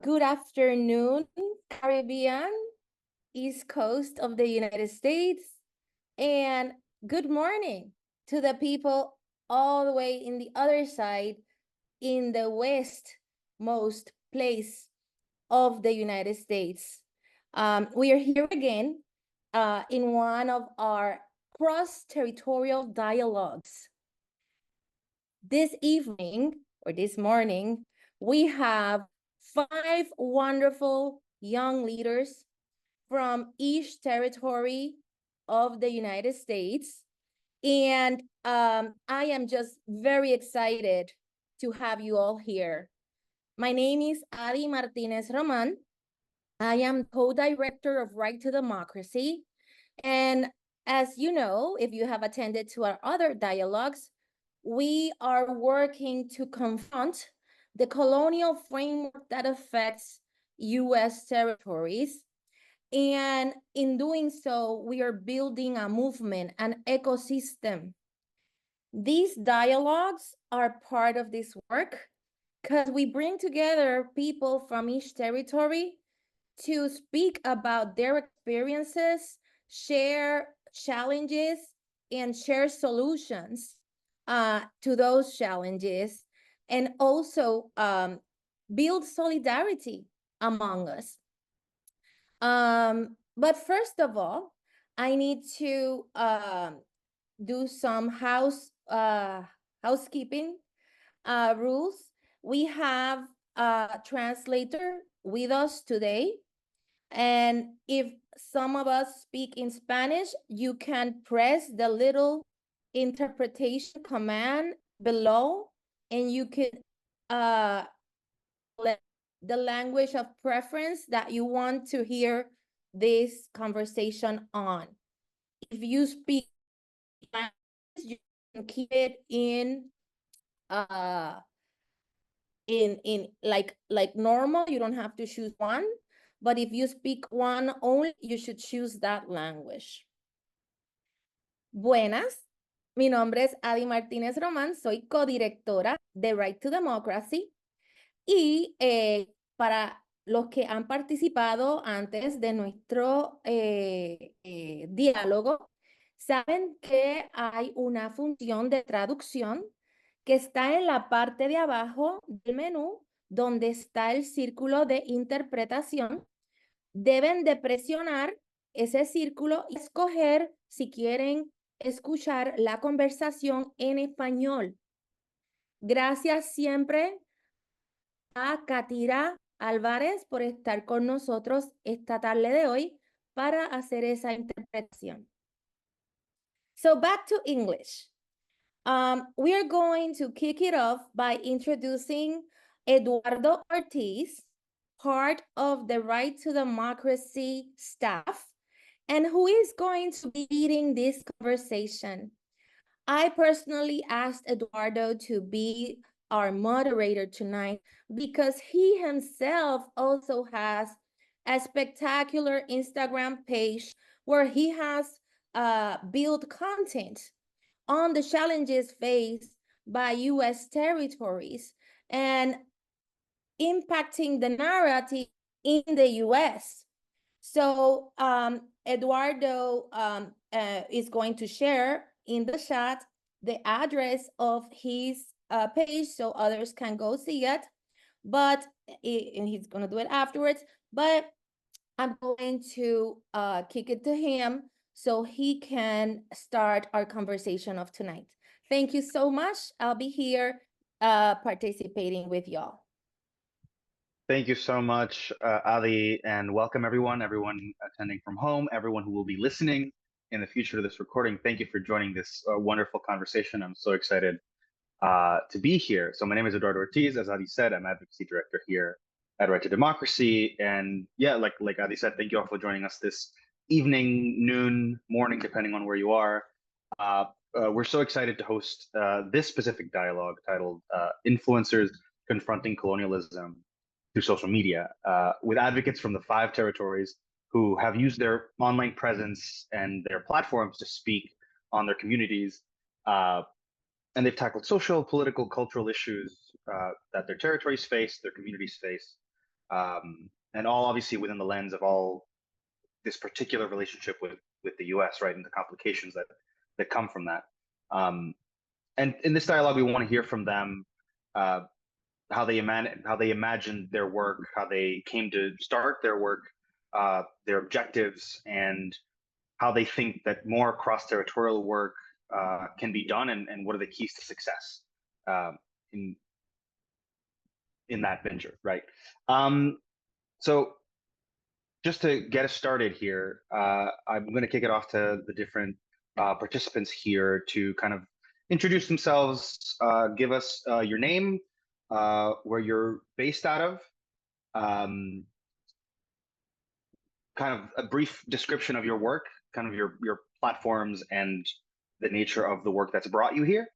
Good afternoon, Caribbean, East Coast of the United States, and good morning to the people all the way in the other side in the westmost place of the United States. We are here again in one of our cross-territorial dialogues. This evening, or this morning, we have 5 wonderful young leaders from each territory of the United States. And I am just very excited to have you all here. My name is Adi Martinez Roman. I am co-director of Right to Democracy. And as you know, if you have attended to our other dialogues, we are working to confront the colonial framework that affects US territories. And in doing so, we are building a movement, an ecosystem. These dialogues are part of this work because we bring together people from each territory to speak about their experiences, share challenges, and share solutions to those challenges, and also build solidarity among us. But first of all, I need to do some housekeeping rules. We have a translator with us today. And if some of us speak in Spanish, you can press the little interpretation command below, and you can select the language of preference that you want to hear this conversation on. If you speak Spanish, you can keep it in like normal. You don't have to choose one. But if you speak one only, you should choose that language. Buenas, mi nombre es Adi Martínez Román, soy codirectora de Right to Democracy y para los que han participado antes de nuestro diálogo, saben que hay una función de traducción que está en la parte de abajo del menú donde está el círculo de interpretación. Deben de presionar ese círculo y escoger si quieren escuchar la conversación en español. Gracias siempre a Katira Álvarez por estar con nosotros esta tarde de hoy para hacer esa interpretación. So back to English. We are going to kick it off by introducing Eduardo Ortiz, part of the Right to Democracy staff, and who is going to be leading this conversation. I personally asked Eduardo to be our moderator tonight because he himself also has a spectacular Instagram page where he has built content on the challenges faced by US territories and impacting the narrative in the US. So Eduardo is going to share in the chat the address of his page so others can go see it, but and he's going to do it afterwards. But I'm going to kick it to him so he can start our conversation of tonight. Thank you so much. I'll be here participating with y'all. Thank you so much, Ali, and welcome everyone attending from home, everyone who will be listening in the future to this recording. Thank you for joining this wonderful conversation. I'm so excited to be here. So my name is Eduardo Ortiz. As Adi said, I'm advocacy director here at Right to Democracy. And yeah, like Adi said, thank you all for joining us this evening, noon, morning, depending on where you are. We're so excited to host this specific dialogue titled Influencers Confronting Colonialism through Social Media, with advocates from the 5 territories who have used their online presence and their platforms to speak on their communities. And they've tackled social, political, cultural issues that their territories face, their communities face. and all obviously within the lens of all this particular relationship with the U.S., right, and the complications that come from that. And in this dialogue, we want to hear from them uh, how they imagined their work, how they came to start their work, their objectives, and how they think that more cross-territorial work can be done, and what are the keys to success uh, in in that venture, right? So just to get us started here, I'm going to kick it off to the different participants here to kind of introduce themselves, give us your name, where you're based out of, um, kind of a brief description of your work, kind of your platforms and the nature of the work that's brought you here,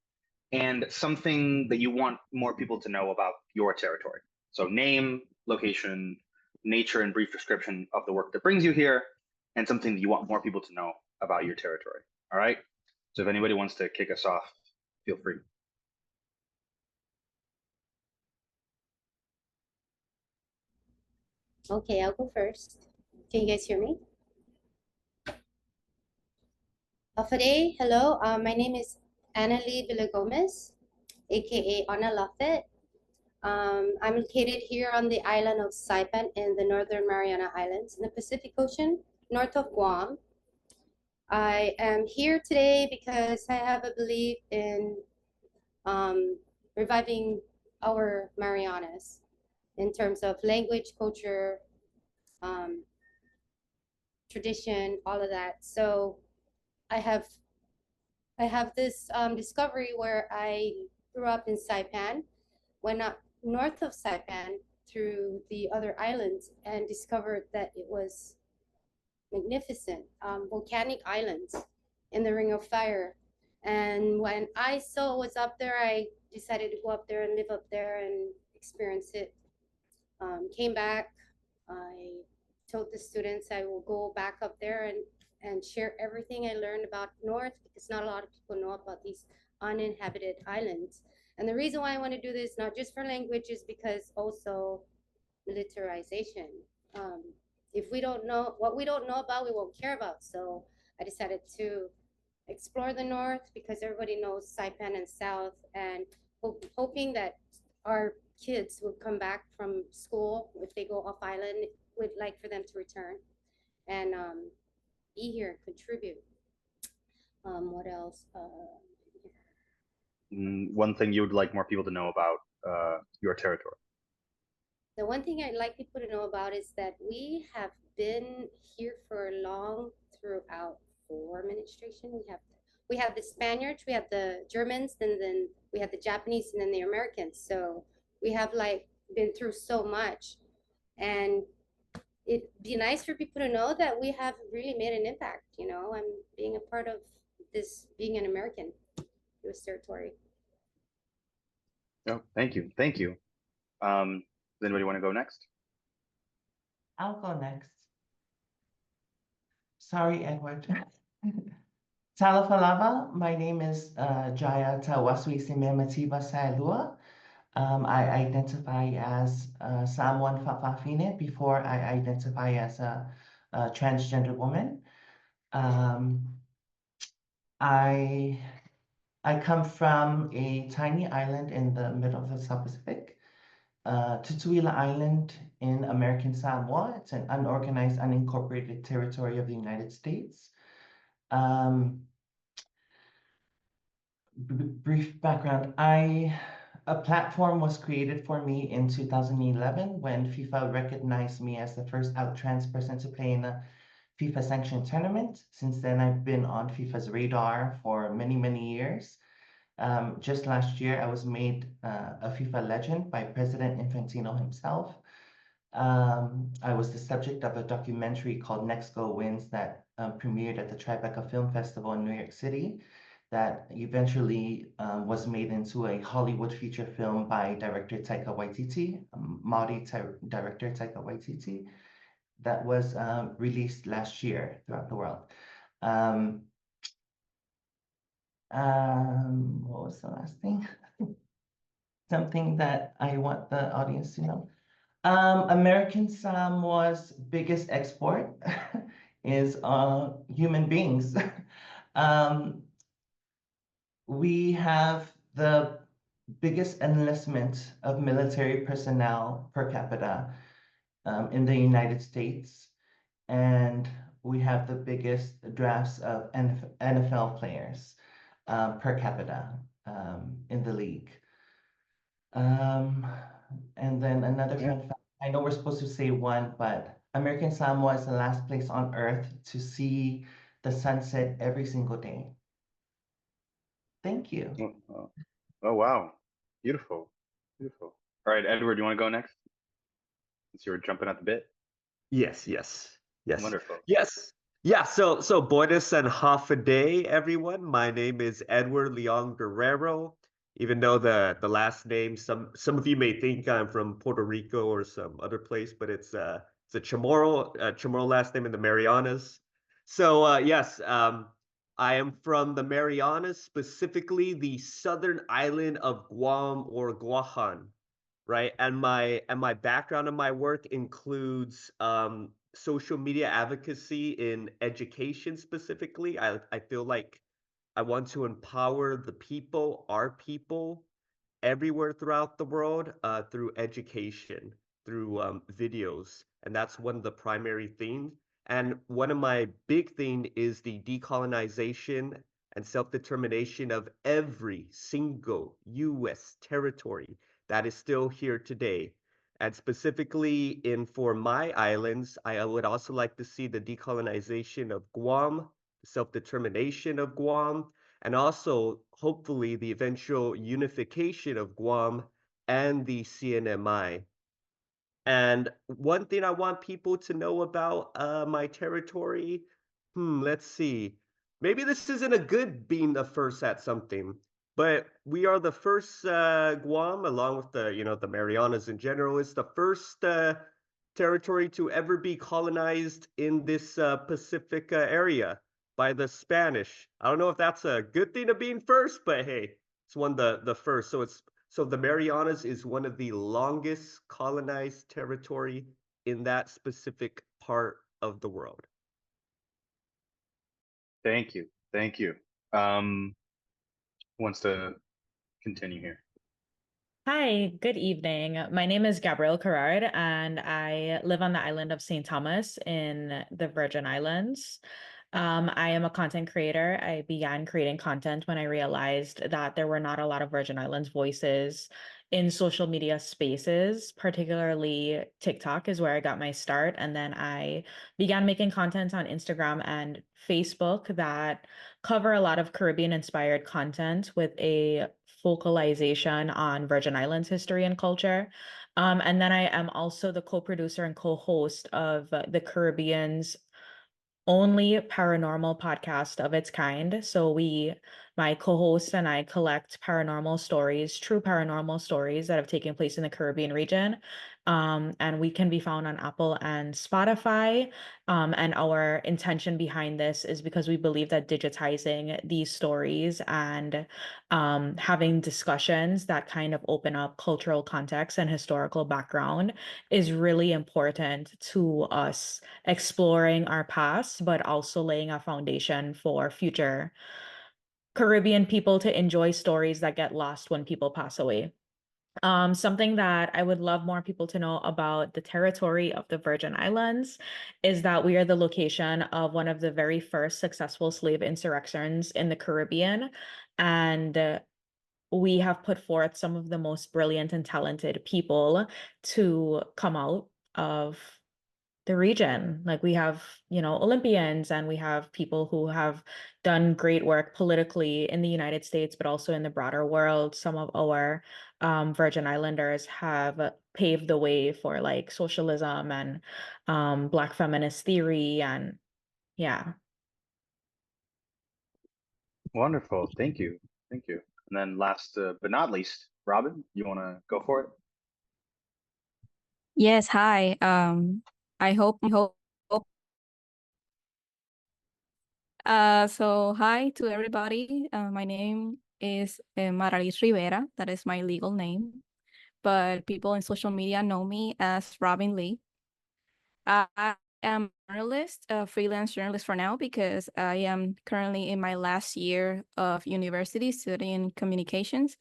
and something that you want more people to know about your territory. So name, location, nature, and brief description of the work that brings you here, and something that you want more people to know about your territory. All right. So if anybody wants to kick us off, feel free. Okay, I'll go first. Can you guys hear me? Afade, hello. My name is Annalie Villagomez, aka Ana Lafet. I'm located here on the island of Saipan in the Northern Mariana Islands in the Pacific Ocean, north of Guam. I am here today because I have a belief in reviving our Marianas in terms of language, culture, tradition, all of that. So I have this discovery where I grew up in Saipan, went up north of Saipan through the other islands and discovered that it was magnificent, volcanic islands in the Ring of Fire. And when I saw what's up there, I decided to go up there and live up there and experience it. Came back, I told the students I will go back up there and share everything I learned about North, because not a lot of people know about these uninhabited islands. And the reason why I want to do this, not just for language, is because also militarization. If we don't know what we don't know about, we won't care about. So I decided to explore the North because everybody knows Saipan and South, and hoping that our kids would come back from school if they go off island, would like for them to return and be here and contribute. What else? One thing you would like more people to know about your territory. The one thing I'd like people to know about is that we have been here for long throughout 4 administration. We have the Spaniards, we have the Germans, and then we have the Japanese, and then the Americans. So we have like been through so much, and it'd be nice for people to know that we have really made an impact, you know, and being a part of this, being an American, U.S. territory. Oh, thank you. Thank you. Does anybody want to go next? I'll go next. Sorry, Edward. Talafalava, my name is Jaya Tawaswi Simematiba Sailua. I identify as Samoan Fa'afafine before I identify as a transgender woman. I come from a tiny island in the middle of the South Pacific, Tutuila Island in American Samoa. It's an unorganized, unincorporated territory of the United States. Brief background, a platform was created for me in 2011 when FIFA recognized me as the first out trans person to play in a FIFA sanctioned tournament. Since then, I've been on FIFA's radar for many, many years. Just last year, I was made a FIFA legend by President Infantino himself. I was the subject of a documentary called Next Go Wins that premiered at the Tribeca Film Festival in New York City, that eventually was made into a Hollywood feature film by director Taika Waititi, Maori director Taika Waititi, that was released last year throughout the world. What was the last thing? Something that I want the audience to know. American Samoa's biggest export is human beings. We have the biggest enlistment of military personnel per capita in the United States, and we have the biggest drafts of NFL players per capita in the league. And then another fun fact, I know we're supposed to say one, but American Samoa is the last place on Earth to see the sunset every single day. Thank you. Oh, wow. Beautiful. Beautiful. All right, Edward, do you want to go next? Since you were jumping at the bit. Yes. Wonderful. Yes. Yeah, so buenos and half a day, everyone. My name is Edward Leon Guerrero. Even though the last name, some of you may think I'm from Puerto Rico or some other place, but it's a Chamorro last name in the Marianas. So yes, I am from the Marianas, specifically the southern island of Guam or Guahan, right? And my background and my work includes social media advocacy in education specifically. I feel like I want to empower the people, our people, everywhere throughout the world through education, through videos. And that's one of the primary themes. And one of my big theme is the decolonization and self-determination of every single U.S. territory that is still here today. And specifically for my islands, I would also like to see the decolonization of Guam, self-determination of Guam, and also hopefully the eventual unification of Guam and the CNMI. And one thing I want people to know about my territory, let's see. Maybe this isn't a good being the first at something, but we are the first Guam, along with the Marianas in general, is the first territory to ever be colonized in this Pacific area by the Spanish. I don't know if that's a good thing of being first, but hey, it's one the first. So the Marianas is one of the longest colonized territory in that specific part of the world. Thank you. Thank you. Who wants to continue here? Hi, good evening. My name is Gabrielle Carrard, and I live on the island of St. Thomas in the Virgin Islands. I am a content creator. I began creating content when I realized that there were not a lot of Virgin Islands voices in social media spaces, particularly TikTok is where I got my start. And then I began making content on Instagram and Facebook that cover a lot of Caribbean inspired content with a focalization on Virgin Islands history and culture. And then I am also the co-producer and co-host of the Caribbean's only paranormal podcast of its kind. So my co-host and I collect paranormal stories, true paranormal stories that have taken place in the Caribbean region. And we can be found on Apple and Spotify. And our intention behind this is because we believe that digitizing these stories and having discussions that kind of open up cultural context and historical background is really important to us exploring our past, but also laying a foundation for future Caribbean people to enjoy stories that get lost when people pass away. Something that I would love more people to know about the territory of the Virgin Islands is that we are the location of one of the very first successful slave insurrections in the Caribbean. And we have put forth some of the most brilliant and talented people to come out of the region. Like we have, Olympians, and we have people who have done great work politically in the United States, but also in the broader world. Some of our Virgin Islanders have paved the way for like socialism and Black feminist theory, and yeah. Wonderful. Thank you. Thank you. And then last but not least, Robin, you want to go for it? Yes, hi. I hope. So hi to everybody. My name is Maralis Rivera. That is my legal name. but people in social media know me as Robin Lee. I am a journalist, a freelance journalist for now, because I am currently in my last year of university studying communications.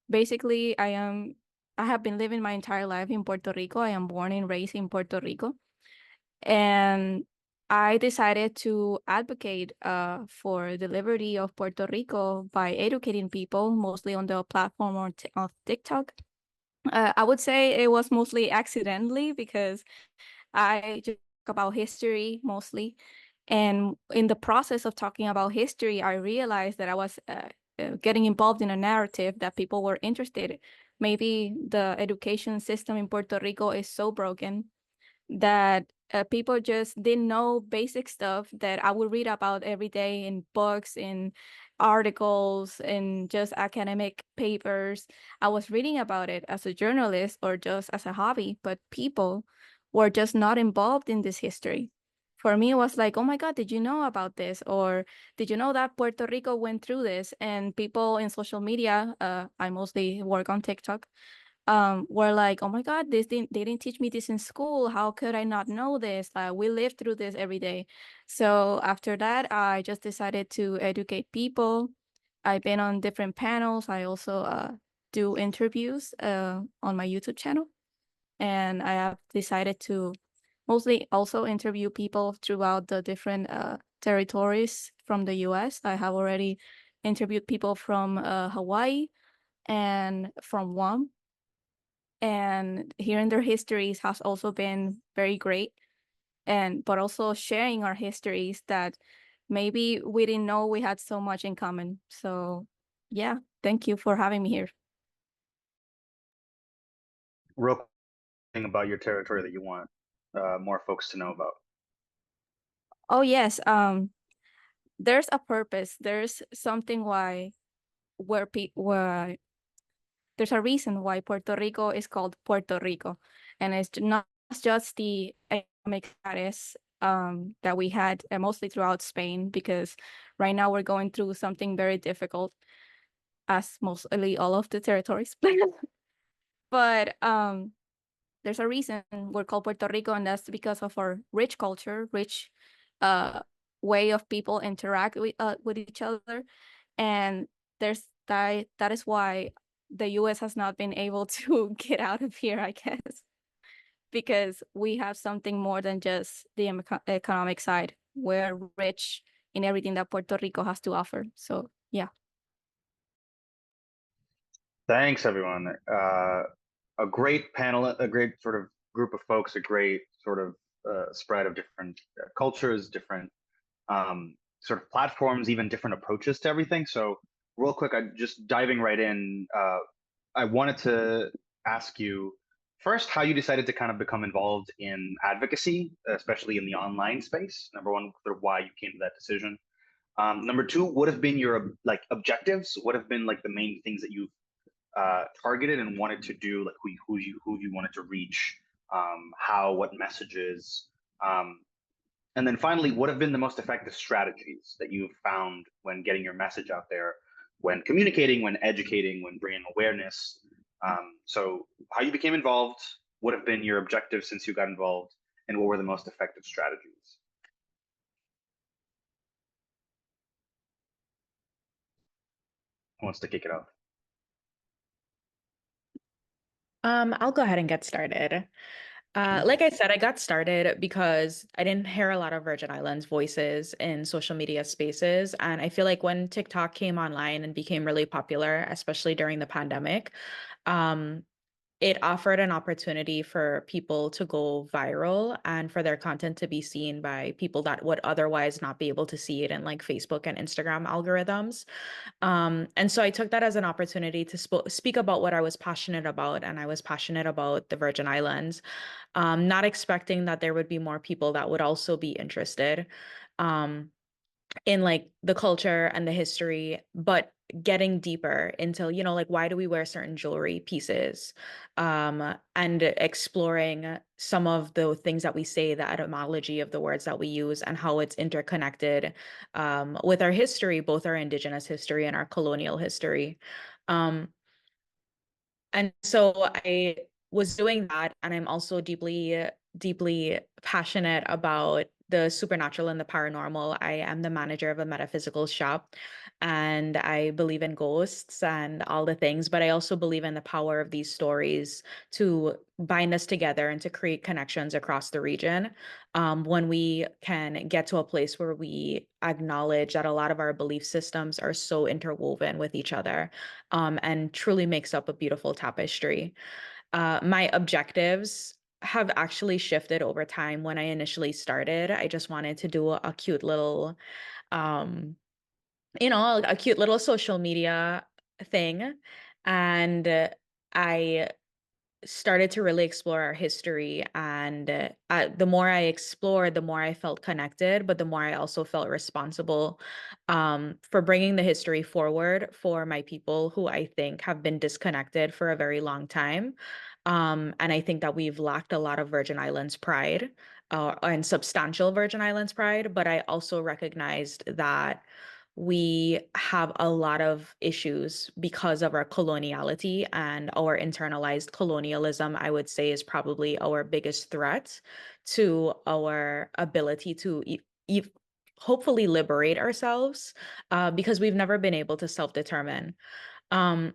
Basically, I have been living my entire life in Puerto Rico. I am born and raised in Puerto Rico. And I decided to advocate for the liberty of Puerto Rico by educating people, mostly on the platform of TikTok. I would say it was mostly accidentally because I just talk about history mostly. And in the process of talking about history, I realized that I was getting involved in a narrative that people were interested in. Maybe the education system in Puerto Rico is so broken that people just didn't know basic stuff that I would read about every day in books, in articles, in just academic papers. I was reading about it as a journalist or just as a hobby, but people were just not involved in this history. For me, it was like, oh my God, did you know about this? Or did you know that Puerto Rico went through this? And people in social media, I mostly work on TikTok, were like, oh my God, they didn't teach me this in school. How could I not know this? We live through this every day. So after that, I just decided to educate people. I've been on different panels. I also do interviews on my YouTube channel. And I have decided to mostly also interview people throughout the different territories from the US. I have already interviewed people from Hawaii and from Guam, and hearing their histories has also been very great. But also sharing our histories that maybe we didn't know we had so much in common. So yeah, thank you for having me here. Real thing about your territory that you want more folks to know about. Oh yes, there's a purpose. There's something where there's a reason why Puerto Rico is called Puerto Rico, and it's not just the economic status that we had mostly throughout Spain, because right now we're going through something very difficult, as mostly all of the territories. But there's a reason we're called Puerto Rico, and that's because of our rich culture, rich way of people interact with each other, and that is why the US has not been able to get out of here, I guess, because we have something more than just the economic side. We're rich in everything that Puerto Rico has to offer. So yeah. Thanks, everyone. A great panel, a great sort of group of folks, a great sort of spread of different cultures, different sort of platforms, even different approaches to everything. So real quick, I just diving right in, I wanted to ask you first how you decided to kind of become involved in advocacy, especially in the online space. Number one, sort of why you came to that decision. Number two, what have been your like objectives? What have been like the main things that you've targeted and wanted to do, like who you wanted to reach, what messages, and then finally, what have been the most effective strategies that you've found when getting your message out there, when communicating, when educating, when bringing awareness? So how you became involved, what have been your objectives since you got involved, and what were the most effective strategies? Who wants to kick it off? I'll go ahead and get started. Like I said, I got started because I didn't hear a lot of Virgin Islands voices in social media spaces. And I feel like when TikTok came online and became really popular, especially during the pandemic, it offered an opportunity for people to go viral and for their content to be seen by people that would otherwise not be able to see it in like Facebook and Instagram algorithms. And so I took that as an opportunity to speak about what I was passionate about, and I was passionate about the Virgin Islands, not expecting that there would be more people that would also be interested in like the culture and the history, but getting deeper into, like why do we wear certain jewelry pieces, and exploring some of the things that we say, the etymology of the words that we use and how it's interconnected with our history, both our indigenous history and our colonial history. And so I was doing that, and I'm also deeply, deeply passionate about the supernatural and the paranormal. I am the manager of a metaphysical shop, and I believe in ghosts and all the things, but I also believe in the power of these stories to bind us together and to create connections across the region. When we can get to a place where we acknowledge that a lot of our belief systems are so interwoven with each other, and truly makes up a beautiful tapestry. My objectives have actually shifted over time. When I initially started, I just wanted to do a cute little, um, a cute little social media thing. And I started to really explore our history. And the more I explored, the more I felt connected, but the more I also felt responsible for bringing the history forward for my people who I think have been disconnected for a very long time. And I think that we've lacked a lot of Virgin Islands pride and substantial Virgin Islands pride, but I also recognized that we have a lot of issues because of our coloniality, and our internalized colonialism, I would say, is probably our biggest threat to our ability to hopefully liberate ourselves, because we've never been able to self-determine. Um,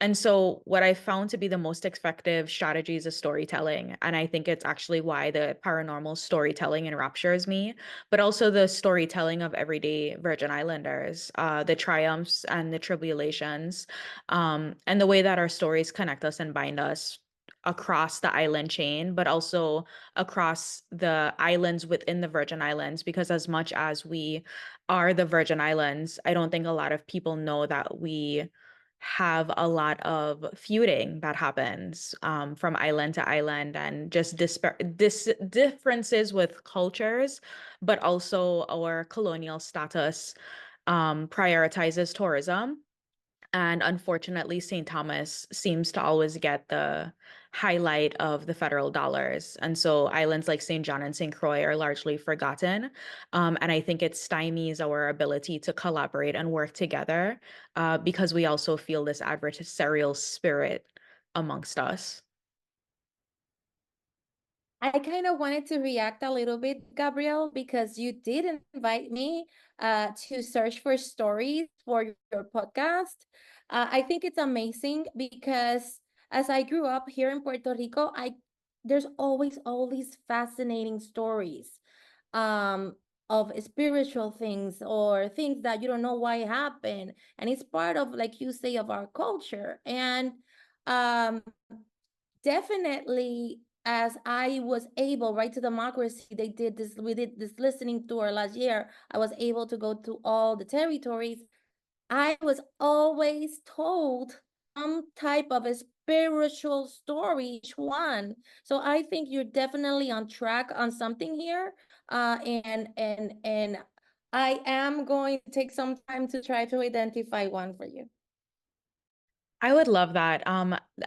and so what I found to be the most effective strategies is storytelling. And I think it's actually why the paranormal storytelling enraptures me, but also the storytelling of everyday Virgin Islanders, the triumphs and the tribulations, and the way that our stories connect us and bind us across the island chain, but also across the islands within the Virgin Islands. Because as much as we are the Virgin Islands, I don't think a lot of people know that we have a lot of feuding that happens from island to island, and just differences with cultures, but also our colonial status prioritizes tourism. And unfortunately, St. Thomas seems to always get the highlight of the federal dollars. And so islands like St. John and St. Croix are largely forgotten. And I think it stymies our ability to collaborate and work together, because we also feel this adversarial spirit amongst us. I kind of wanted to react a little bit, Gabrielle, because you did invite me to search for stories for your podcast. I think it's amazing because as I grew up here in Puerto Rico, there's always all these fascinating stories um, of spiritual things or things that you don't know why happened, and it's part of, like you say, of our culture. And um, definitely, as I was able, right, to democracy, we did this listening tour last year. I was able to go to all the territories. I was always told some type of a spiritual story, each one. So I think you're definitely on track on something here. And I am going to take some time to try to identify one for you. I would love that.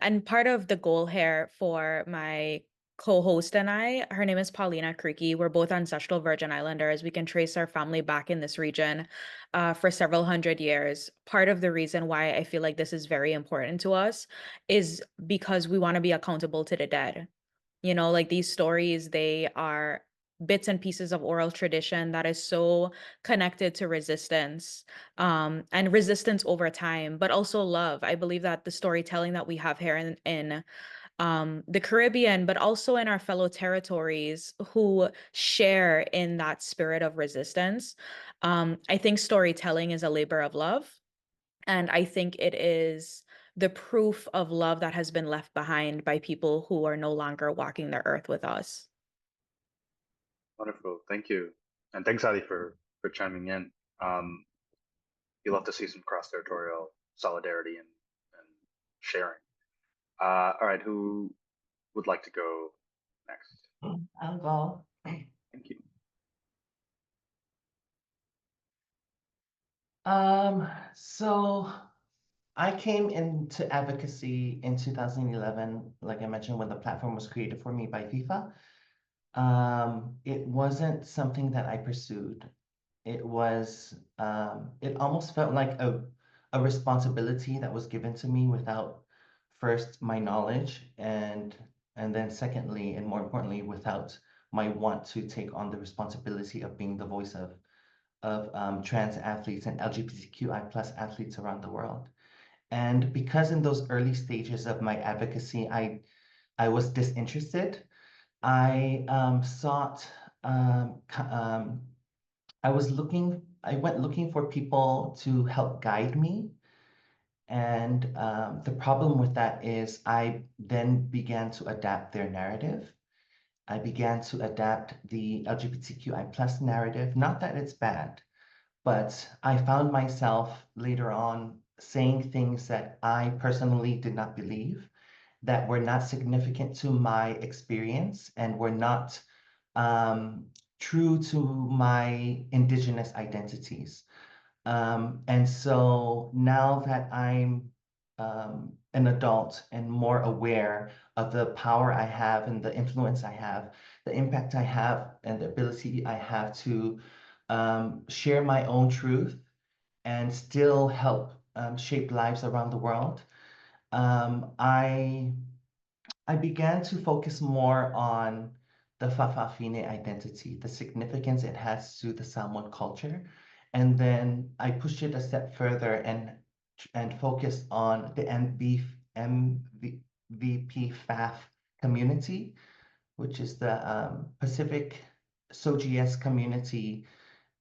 And part of the goal here for my co-host and I, her name is Paulina Creaky. We're both ancestral Virgin Islanders. We can trace our family back in this region for several hundred years. Part of the reason why I feel like this is very important to us is because we want to be accountable to the dead. Like these stories, they are bits and pieces of oral tradition that is so connected to resistance, and resistance over time, but also love. I believe that the storytelling that we have here in the Caribbean, but also in our fellow territories who share in that spirit of resistance. I think storytelling is a labor of love. And I think it is the proof of love that has been left behind by people who are no longer walking the earth with us. Wonderful. Thank you. And thanks, Adi, for chiming in. You love to see some cross-territorial solidarity and sharing. All right, who would like to go next? I'll go. Thank you. So I came into advocacy in 2011, like I mentioned, when the platform was created for me by FIFA. It wasn't something that I pursued. It was, it almost felt like a responsibility that was given to me without first my knowledge, and then secondly, and more importantly, without my want to take on the responsibility of being the voice of trans athletes and LGBTQI plus athletes around the world. And because in those early stages of my advocacy, I was disinterested, I I went looking for people to help guide me. And the problem with that is I then began to adapt their narrative. I began to adapt the LGBTQI plus narrative. Not that it's bad, but I found myself later on saying things that I personally did not believe, that were not significant to my experience and were not true to my indigenous identities. And so now that I'm an adult and more aware of the power I have and the influence I have, the impact I have, and the ability I have to share my own truth and still help shape lives around the world, I began to focus more on the Fa'afafine identity, the significance it has to the Samoan culture. And then I pushed it a step further and focused on the MVP FAF community, which is the Pacific SOGS community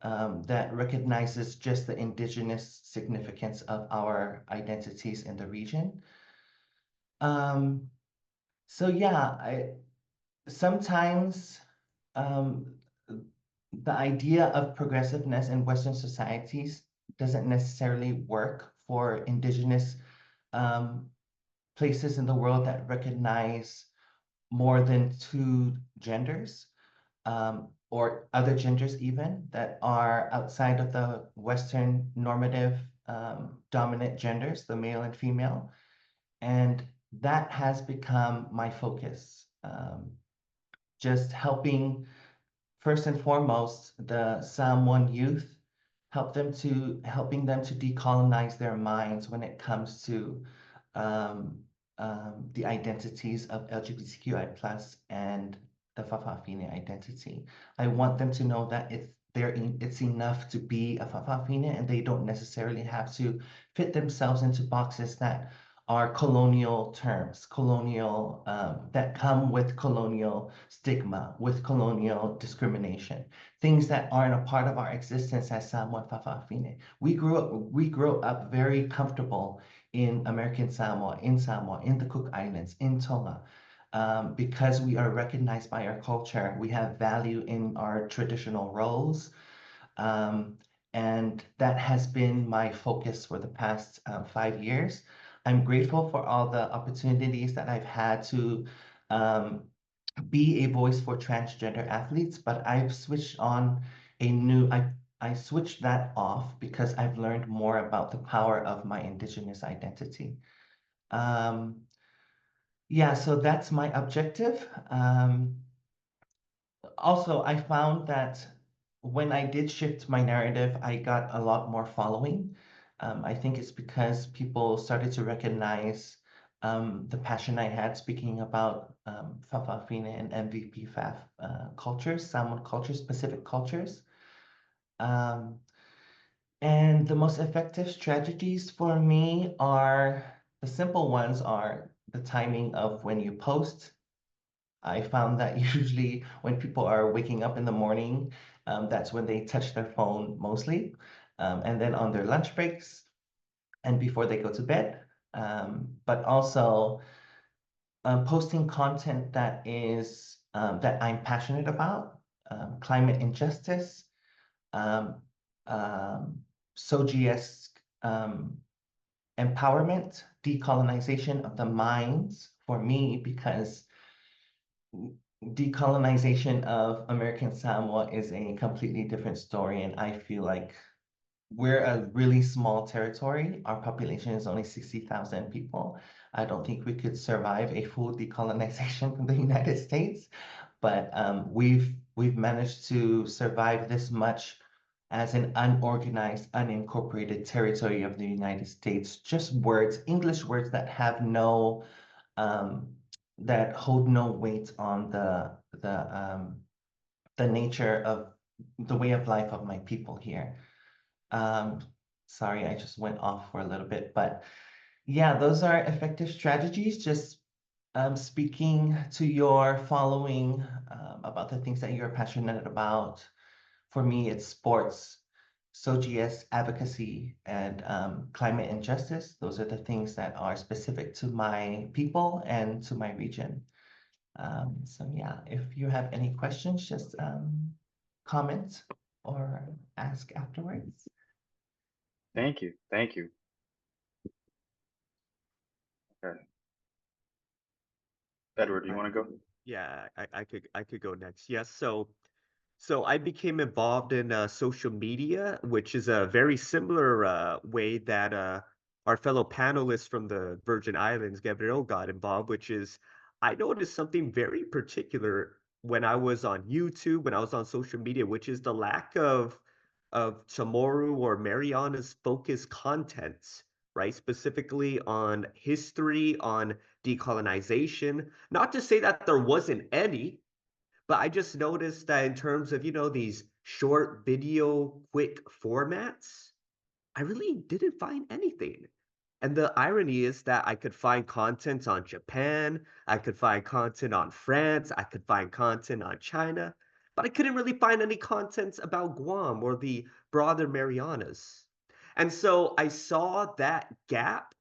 that recognizes just the indigenous significance of our identities in the region. So yeah, sometimes the idea of progressiveness in Western societies doesn't necessarily work for indigenous places in the world that recognize more than two genders, or other genders even, that are outside of the Western normative dominant genders, the male and female. And that has become my focus. Just helping, first and foremost, the Samoan youth, helping them to decolonize their minds when it comes to the identities of LGBTQI plus and the Fa'afafine identity. I want them to know that it's enough to be a Fa'afafine, and they don't necessarily have to fit themselves into boxes that are colonial terms, that come with colonial stigma, with colonial discrimination, things that aren't a part of our existence as Samoan Fa'afafine. We grew up very comfortable in American Samoa, in the Cook Islands, in Tonga, because we are recognized by our culture. We have value in our traditional roles. And that has been my focus for the past 5 years. I'm grateful for all the opportunities that I've had to be a voice for transgender athletes, but I've switched on I switched that off because I've learned more about the power of my indigenous identity. Yeah, so that's my objective. Also, I found that when I did shift my narrative, I got a lot more following. I think it's because people started to recognize the passion I had speaking about Fa'afafine and MVP FAF cultures, Samoan cultures, Pacific cultures. And the most effective strategies for me are, the simple ones are the timing of when you post. I found that usually when people are waking up in the morning, that's when they touch their phone mostly, and then on their lunch breaks and before they go to bed, but also posting content that is that I'm passionate about, climate injustice, SOGS empowerment, decolonization of the minds for me, because decolonization of American Samoa is a completely different story, and I feel like we're a really small territory. Our population is only 60,000 people. I don't think we could survive a full decolonization from the United States, but we've managed to survive this much as an unorganized, unincorporated territory of the United States. Just words, English words that have no, that hold no weight on the nature of the way of life of my people here. Sorry, I just went off for a little bit, but yeah, those are effective strategies. Just speaking to your following about the things that you're passionate about. For me, it's sports, SOGS advocacy, and climate injustice. Those are the things that are specific to my people and to my region. So yeah, if you have any questions, just comment or ask afterwards. Thank you. Thank you. Okay. Edward, do you want to go? Yeah, I could go next. Yes, so I became involved in social media, which is a very similar way that our fellow panelists from the Virgin Islands, Gabriel, got involved, which is I noticed something very particular when I was on YouTube, when I was on social media, which is the lack of Chamorro or Mariana's focused content, right? Specifically on history, on decolonization. Not to say that there wasn't any, but I just noticed that in terms of, these short video, quick formats, I really didn't find anything. And the irony is that I could find content on Japan, I could find content on France, I could find content on China, but I couldn't really find any content about Guam or the broader Marianas. And so I saw that gap,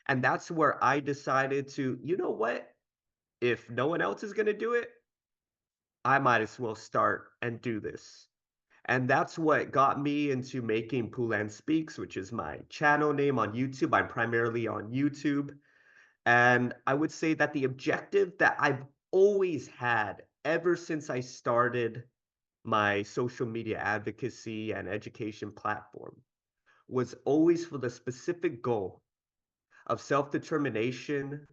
and that's where I decided to, you know what? If no one else is going to do it, I might as well start and do this. And that's what got me into making Pulan Speaks, which is my channel name on YouTube. I'm primarily on YouTube. And I would say that the objective that I've always had ever since I started my social media advocacy and education platform was always for the specific goal of self-determination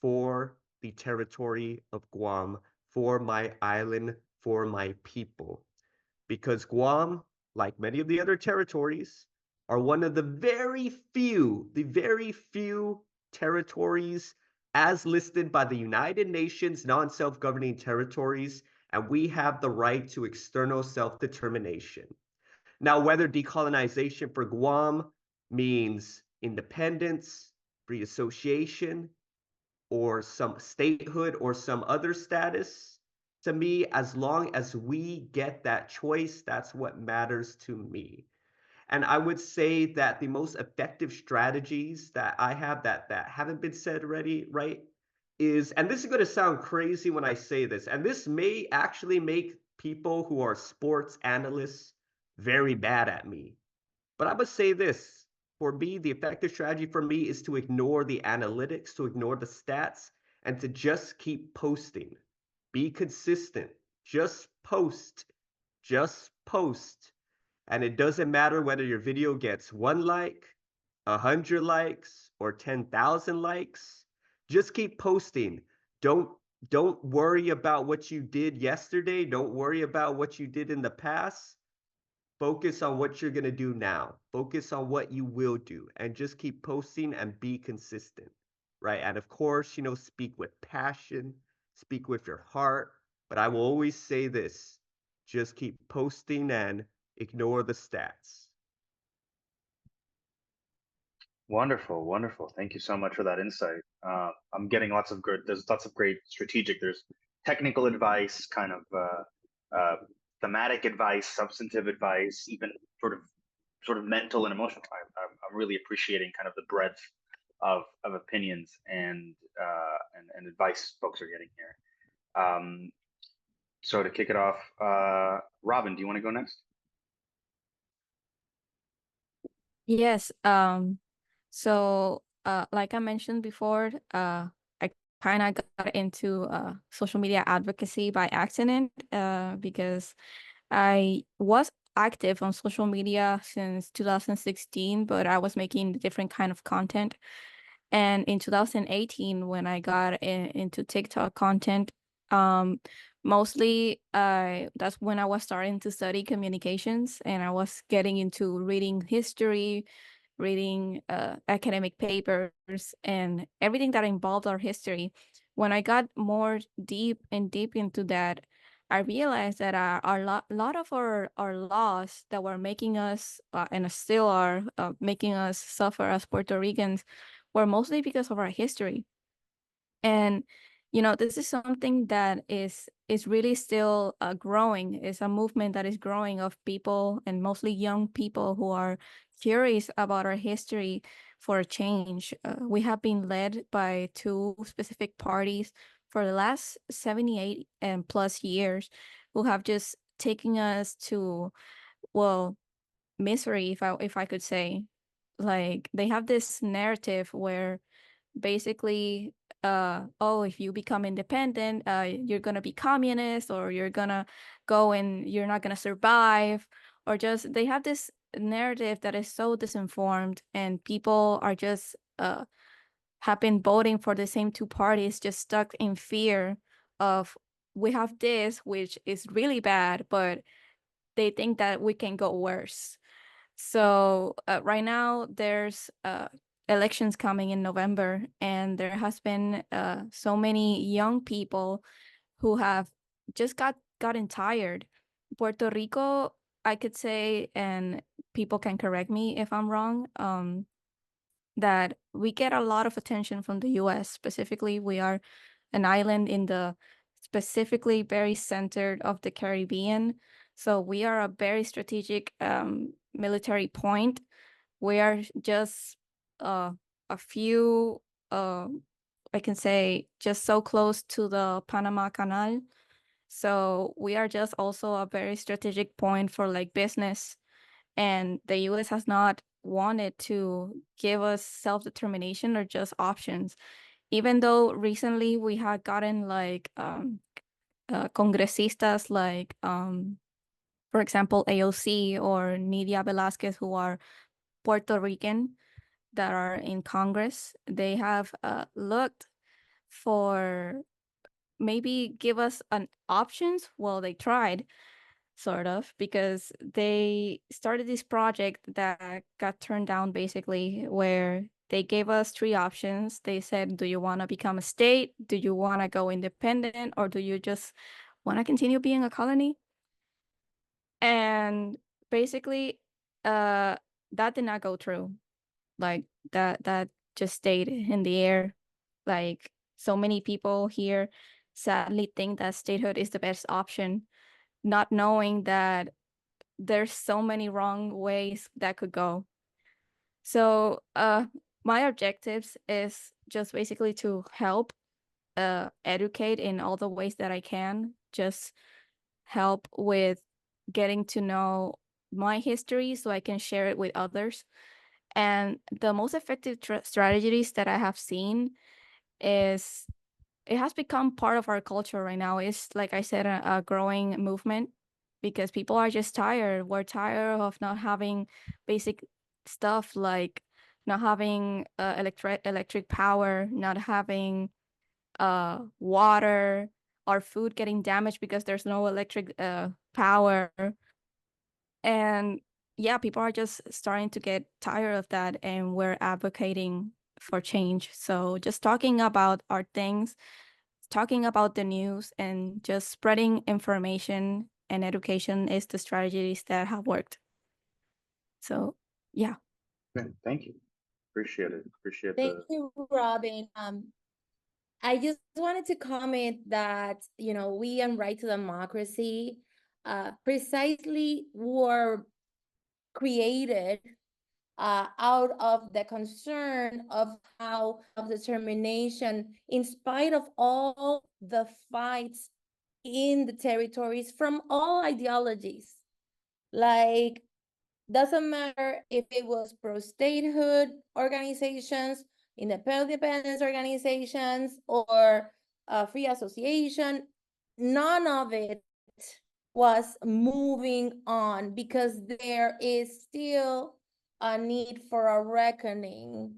for the territory of Guam, for my island, for my people. Because Guam, like many of the other territories, are one of the very few territories as listed by the United Nations non-self-governing territories, and we have the right to external self-determination. Now, whether decolonization for Guam means independence, free association, or some statehood or some other status, to me, as long as we get that choice, that's what matters to me. And I would say that the most effective strategies that I have that haven't been said already, right, is, and this is going to sound crazy when I say this, and this may actually make people who are sports analysts very bad at me. But I must say this, for me, the effective strategy for me is to ignore the analytics, to ignore the stats, and to just keep posting. Be consistent. Just post. Just post. And it doesn't matter whether your video gets 1 like, 100 likes, or 10,000 likes. Just keep posting. Don't worry about what you did yesterday. Don't worry about what you did in the past. Focus on what you're going to do now. Focus on what you will do, and just keep posting and be consistent, right? And of course, speak with passion, speak with your heart. But I will always say this, just keep posting and ignore the stats. Wonderful, wonderful. Thank you so much for that insight. I'm getting there's lots of great strategic, there's technical advice, kind of thematic advice, substantive advice, even sort of mental and emotional. I'm really appreciating kind of the breadth of opinions and advice folks are getting here. So to kick it off, Robin, do you want to go next? Yes. So like I mentioned before, I kind of got into social media advocacy by accident because I was active on social media since 2016, but I was making different kind of content. And in 2018, when I got into TikTok content, Mostly, that's when I was starting to study communications, and I was getting into reading history, reading academic papers, and everything that involved our history. When I got more deep into that, I realized that our lot of our laws that were making us and still are making us suffer as Puerto Ricans were mostly because of our history. And this is something that is really still growing. It's a movement that is growing of people, and mostly young people, who are curious about our history for a change. We have been led by two specific parties for the last 78 and plus years, who have just taken us to, well, misery, if I could say. Like, they have this narrative where basically, oh, if you become independent, you're gonna be communist, or you're gonna go and you're not gonna survive, or just they have this narrative that is so disinformed, and people are just have been voting for the same two parties, just stuck in fear of, we have this, which is really bad, but they think that we can go worse. So right now there's elections coming in November, and there has been so many young people who have just gotten tired. Puerto Rico, I could say, and people can correct me if I'm wrong, that we get a lot of attention from the US. Specifically, we are an island in the specifically very centered of the Caribbean. So we are a very strategic military point. We are just a few, I can say, just so close to the Panama Canal. So we are just also a very strategic point for like business. And the US has not wanted to give us self-determination or just options. Even though recently we had gotten like congresistas like for example, AOC or Nidia Velázquez, who are Puerto Rican, that are in Congress. They have looked for maybe give us an options. Well, they tried, sort of, because they started this project that got turned down, basically, where they gave us three options. They said, do you want to become a state? Do you want to go independent? Or do you just want to continue being a colony? And basically, that did not go through. Like, that just stayed in the air. Like, so many people here sadly think that statehood is the best option, not knowing that there's so many wrong ways that could go. So my objectives is just basically to help educate in all the ways that I can, just help with getting to know my history so I can share it with others. And the most effective strategies that I have seen is, it has become part of our culture right now. It's, like I said, a growing movement, because people are just tired. We're tired of not having basic stuff, like not having electric power, not having water, our food getting damaged because there's no electric power. And yeah, people are just starting to get tired of that, and we're advocating for change. So just talking about our things, talking about the news, and just spreading information and education is the strategies that have worked. So yeah. Thank you. Appreciate it. Appreciate Thank you, Robin. I just wanted to comment that, we on Right to Democracy precisely were created out of the concern of how of determination, in spite of all the fights in the territories from all ideologies. Like, doesn't matter if it was pro-statehood organizations, independence organizations, or free association, none of it was moving on, because there is still a need for a reckoning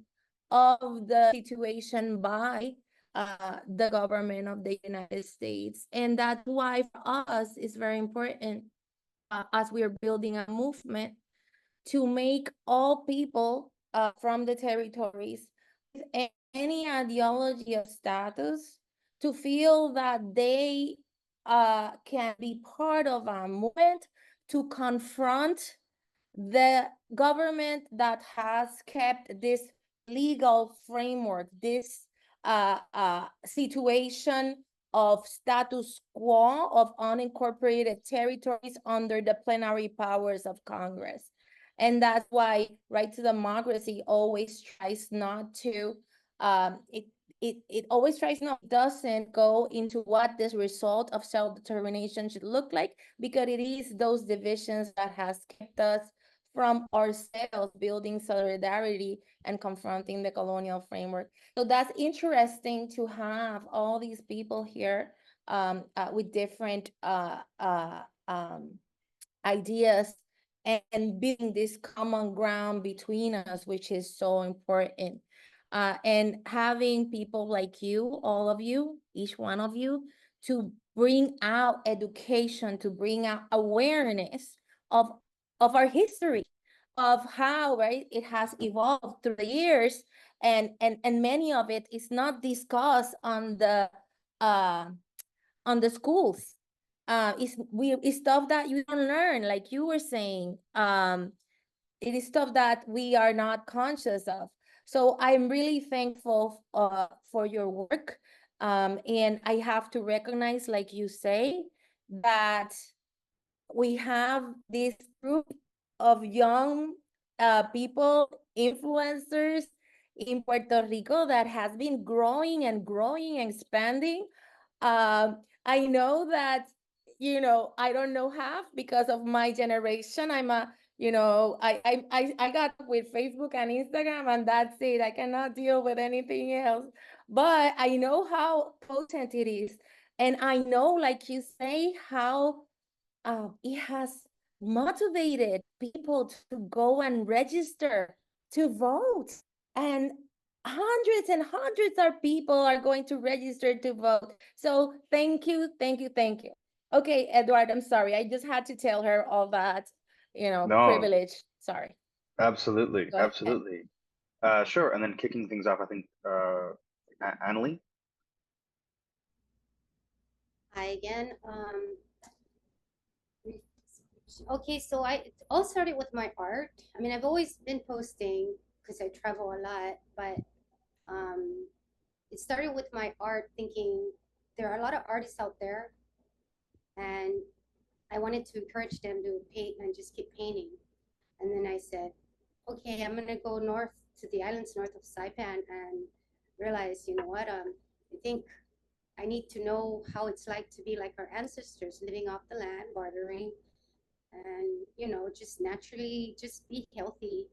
of the situation by the government of the United States. And that's why for us it's very important as we are building a movement to make all people from the territories with any ideology of status to feel that they can be part of a movement to confront the government that has kept this legal framework, this situation of status quo of unincorporated territories under the plenary powers of Congress. And that's why Right to Democracy always tries not to, it always tries not, doesn't go into what this result of self-determination should look like, because it is those divisions that has kept us from ourselves building solidarity and confronting the colonial framework. So that's interesting to have all these people here with different ideas and building this common ground between us, which is so important. And having people like you, all of you, each one of you, to bring out education, to bring out awareness of our history, of how, right, it has evolved through the years, and many of it is not discussed on the schools. It's stuff that you don't learn, like you were saying. It is stuff that we are not conscious of. So I'm really thankful for your work. And I have to recognize, like you say, that we have this group of young people, influencers in Puerto Rico that has been growing and growing and expanding. I know that, I don't know half because of my generation. I'm a, I got with Facebook and Instagram, and that's it. I cannot deal with anything else. But I know how potent it is. And I know, like you say, how it has motivated people to go and register to vote. And hundreds of people are going to register to vote. So thank you, thank you, thank you. Okay, Edward, I'm sorry. I just had to tell her all that, No, privilege. Sorry. absolutely, Go ahead. absolutely. Sure. And then kicking things off, I think, Annalie. Hi again. Okay, so it all started with my art. I mean, I've always been posting because I travel a lot, but it started with my art, thinking there are a lot of artists out there, and I wanted to encourage them to paint and just keep painting. And then I said, okay, I'm gonna go north to the islands north of Saipan and realize, you know what, I think I need to know how it's like to be like our ancestors, living off the land, bartering, and just naturally just be healthy,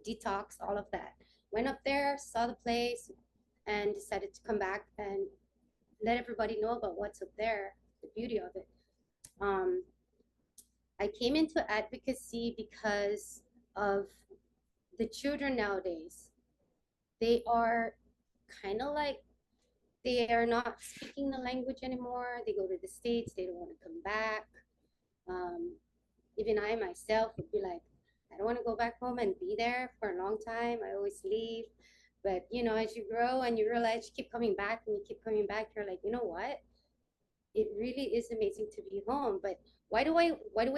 detox, all of that. Went up there, saw the place, and decided to come back and let everybody know about what's up there, the beauty of it. I came into advocacy because of the children nowadays. They are kind of like, they are not speaking the language anymore. They go to the States, they don't want to come back. Even I myself would be like, I don't want to go back home and be there for a long time. I always leave. But as you grow and you realize you keep coming back and you keep coming back, you're like, you know what? It really is amazing to be home. But why do we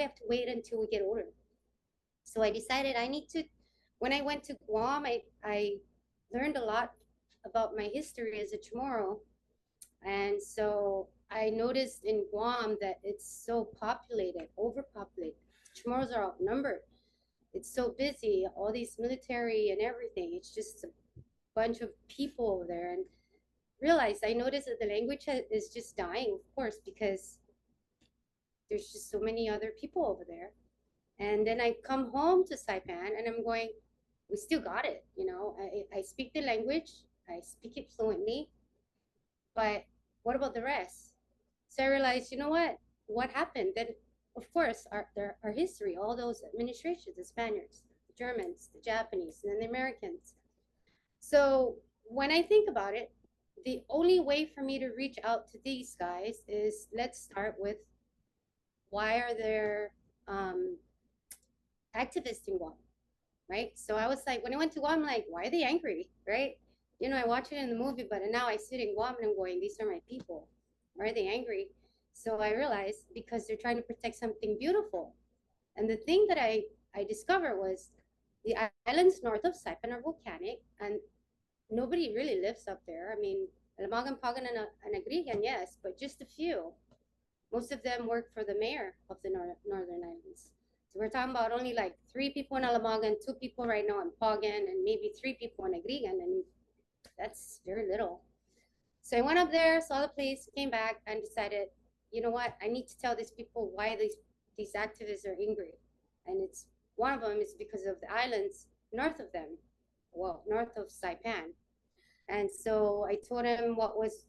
have to wait until we get older? So I decided I need to. When I went to Guam, I learned a lot about my history as a Chamorro. And so I noticed in Guam that it's so populated, overpopulated. Chamorros are outnumbered. It's so busy, all these military and everything. It's just a bunch of people over there. And I noticed that the language is just dying, of course, because there's just so many other people over there. And then I come home to Saipan and I'm going, we still got it. I speak the language, I speak it fluently, but what about the rest? So I realized, what happened? Then, of course, our history, all those administrations, the Spaniards, the Germans, the Japanese, and then the Americans. So when I think about it, the only way for me to reach out to these guys is, let's start with, why are there activists in Guam, right? So I was like, when I went to Guam, I'm like, why are they angry, right? You know, I watch it in the movie, but now I sit in Guam and I'm going, these are my people. Why are they angry? So I realized because they're trying to protect something beautiful. And the thing that I discovered was the islands north of Saipan are volcanic, and nobody really lives up there. I mean, Alamagan, Pagan, and Agrigan, yes, but just a few. Most of them work for the mayor of the Northern Islands. So we're talking about only like 3 people in Alamagan, 2 people right now in Pagan, and maybe 3 people in Agrigan, and that's very little. So I went up there, saw the place, came back, and decided, you know what, I need to tell these people why these activists are angry. And it's one of them is because of the islands north of them, well, north of Saipan. And so I told him what was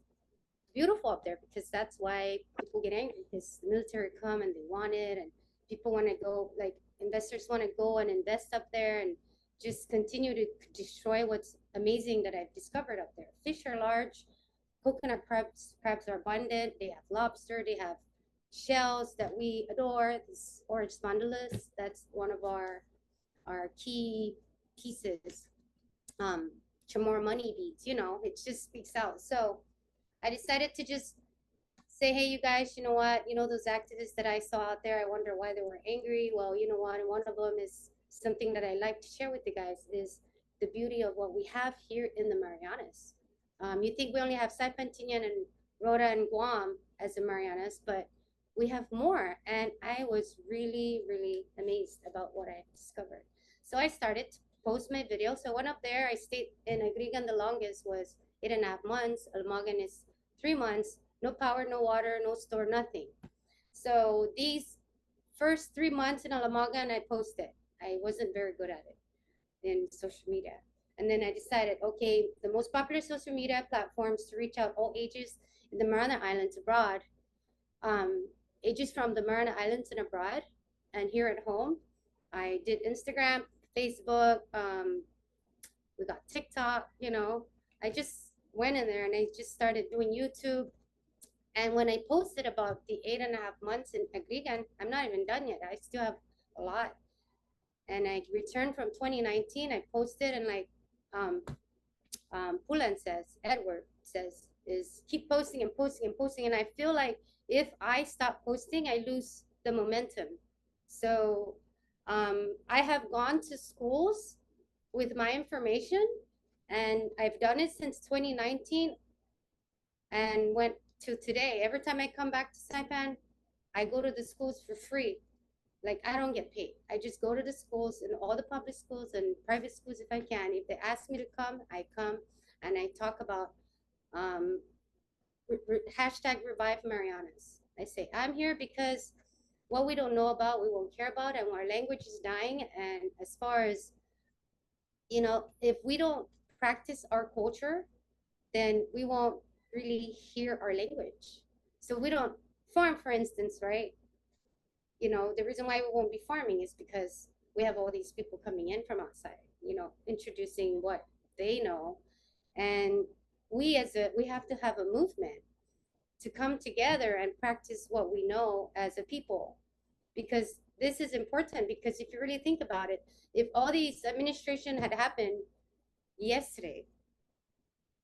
beautiful up there, because that's why people get angry, because the military come and they want it, and people want to go, like investors want to go and invest up there and just continue to destroy what's amazing that I've discovered up there. Fish are large, coconut crabs are abundant, they have lobster, they have shells that we adore, this orange spondylus, that's one of our key pieces. Chamorro money beads, you know, it just speaks out. So I decided to just say, hey, you guys, you know what? You know, those activists that I saw out there, I wonder why they were angry. Well, you know what? One of them is something that I like to share with you guys is the beauty of what we have here in the Marianas. You think we only have Saipan, Tinian, and Rota and Guam as the Marianas, but we have more. And I was really, really amazed about what I discovered. So I started to post my video. So I went up there. I stayed in Agrigan. The longest was 8.5 months. Alamagan is 3 months. No power, no water, no store, nothing. So these first 3 months in Alamagan, I posted. I wasn't very good at it in social media. And then I decided, okay, the most popular social media platforms to reach out all ages in the Mariana Islands abroad, ages from the Mariana Islands and abroad, and here at home. I did Instagram, Facebook, we got TikTok, you know. I just went in there and I just started doing YouTube. And when I posted about the 8.5 months in Agrigan, I'm not even done yet. I still have a lot. And I returned from 2019. I posted, and like Pulan says, Edward says, is keep posting and posting and posting. And I feel like if I stop posting, I lose the momentum. So I have gone to schools with my information, and I've done it since 2019 and went to today. Every time I come back to Saipan, I go to the schools for free. Like, I don't get paid. I just go to the schools, and all the public schools and private schools if I can. If they ask me to come, I come, and I talk about hashtag Revive Marianas. I say, I'm here because what we don't know about, we won't care about, and our language is dying. And as far as, you know, if we don't practice our culture, then we won't really hear our language. So we don't farm, for instance, right? You know, the reason why we won't be farming is because we have all these people coming in from outside, you know, introducing what they know. And we have to have a movement to come together and practice what we know as a people, because this is important. Because if you really think about it, if all these administration had happened yesterday,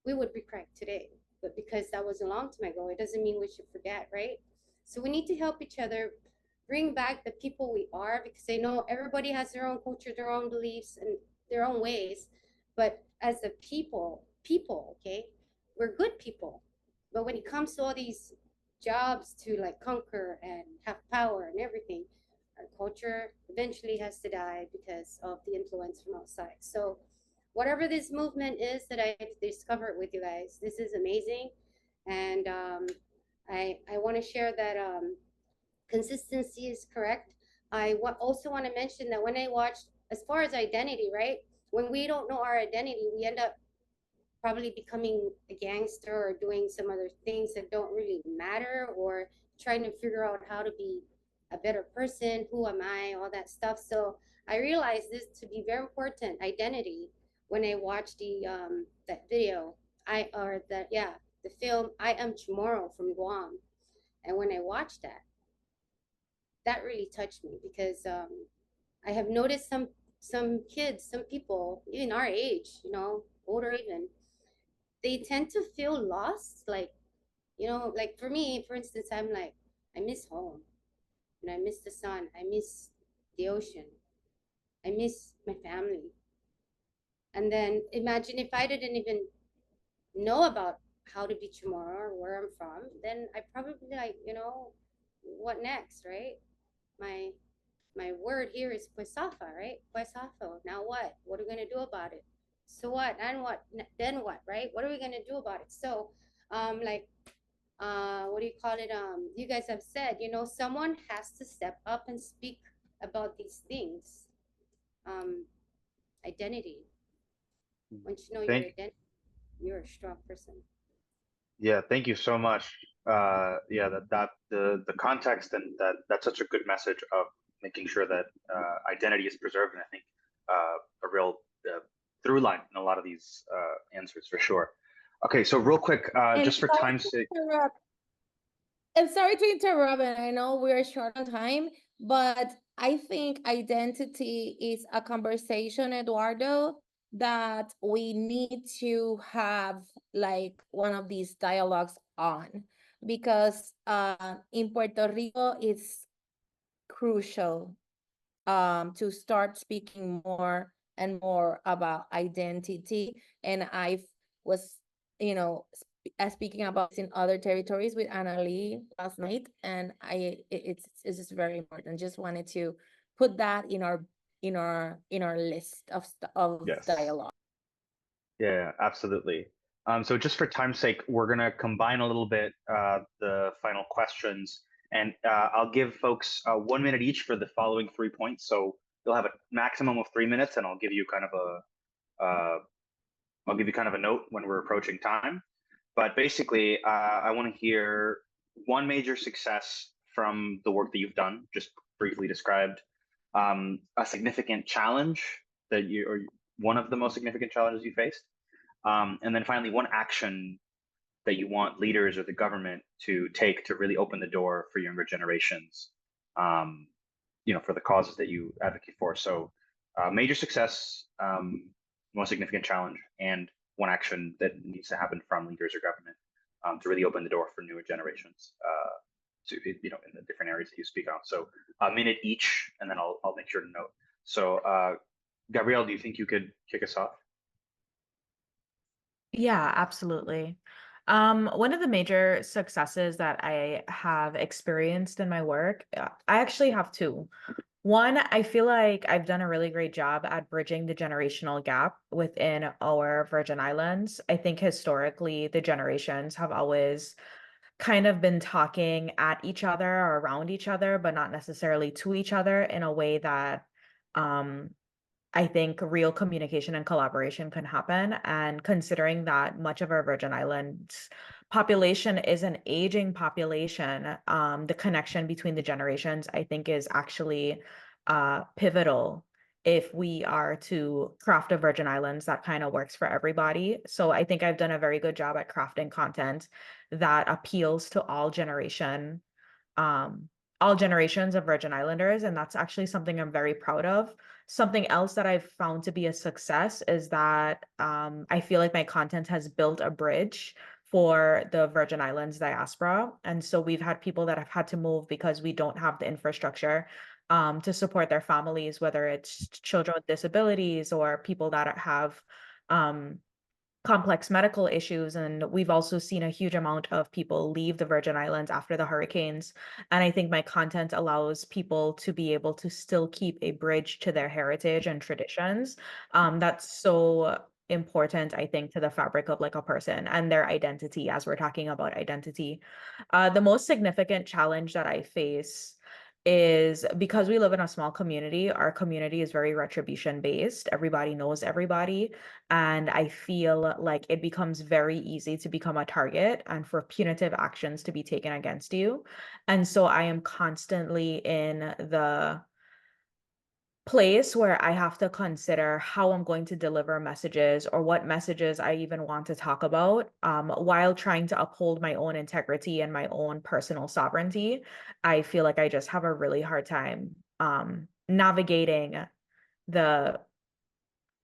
we would be cracked today. But because that was a long time ago, it doesn't mean we should forget, right? So we need to help each other bring back the people we are, because I know everybody has their own culture, their own beliefs, and their own ways. But as a people, okay, we're good people. But when it comes to all these jobs to like conquer and have power and everything, our culture eventually has to die because of the influence from outside. So whatever this movement is that I've discovered with you guys, this is amazing. And I want to share that consistency is correct. I also want to mention that when I watched, as far as identity, right? When we don't know our identity, we end up probably becoming a gangster or doing some other things that don't really matter, or trying to figure out how to be a better person. Who am I? All that stuff. So I realized this to be very important, identity, when I watched that video. the film I Am Tomorrow from Guam. And when I watched that really touched me because I have noticed some kids, some people, even our age, you know, older even, they tend to feel lost. Like, you know, like for me, for instance, I'm like, I miss home, and I miss the sun, I miss the ocean, I miss my family. And then imagine if I didn't even know about how to be tomorrow or where I'm from, then I probably like, you know, what next, right? My my word here is Puesafa, right? Puesafa. Now what? What are we gonna do about it? So what? And what? Then what? Right? What are we gonna do about it? So, like, what do you call it? You guys have said, you know, someone has to step up and speak about these things. Identity. Once you know your Thank identity, you're a strong person. Yeah, thank you so much. Yeah, the context and that's such a good message of making sure that identity is preserved, and I think a real through line in a lot of these answers for sure. Okay, so real quick, And just for sorry time's to sake. interrupt. And sorry to interrupt, and I know we're short on time, but I think identity is a conversation, Eduardo, that we need to have like one of these dialogues on, because in Puerto Rico it's crucial to start speaking more and more about identity. And I was, you know, speaking about this in other territories with Annalie last night, and it's just very important. Just wanted to put that in our list of Yes. dialogue. Yeah, absolutely. So just for time's sake, we're gonna combine a little bit the final questions, and I'll give folks 1 minute each for the following 3 points. So you'll have a maximum of 3 minutes, and I'll give you kind of a note when we're approaching time. But basically, I want to hear one major success from the work that you've done, just briefly described, a significant challenge or one of the most significant challenges you faced, and then finally one action that you want leaders or the government to take to really open the door for younger generations, for the causes that you advocate for. So major success, most significant challenge, and one action that needs to happen from leaders or government to really open the door for newer generations in the different areas that you speak on. So a minute each, and then I'll make sure to note. So Gabrielle, do you think you could kick us off? Yeah, absolutely. One of the major successes that I have experienced in my work, I actually have two. One, I feel like I've done a really great job at bridging the generational gap within our Virgin Islands. I think historically, the generations have always kind of been talking at each other or around each other, but not necessarily to each other in a way that I think real communication and collaboration can happen. And considering that much of our Virgin Islands population is an aging population, the connection between the generations, I think, is actually pivotal if we are to craft a Virgin Islands that kind of works for everybody. So I think I've done a very good job at crafting content that appeals to all generations of Virgin Islanders. And that's actually something I'm very proud of. Something else that I've found to be a success is that I feel like my content has built a bridge for the Virgin Islands diaspora. And so we've had people that have had to move because we don't have the infrastructure to support their families, whether it's children with disabilities or people that have complex medical issues. And we've also seen a huge amount of people leave the Virgin Islands after the hurricanes. And I think my content allows people to be able to still keep a bridge to their heritage and traditions. That's so important, I think, to the fabric of like a person and their identity, as we're talking about identity. The most significant challenge that I face is because we live in a small community, our community is very retribution based. Everybody knows everybody. And I feel like it becomes very easy to become a target and for punitive actions to be taken against you. And so I am constantly in the place where I have to consider how I'm going to deliver messages or what messages I even want to talk about, while trying to uphold my own integrity and my own personal sovereignty. I feel like I just have a really hard time navigating the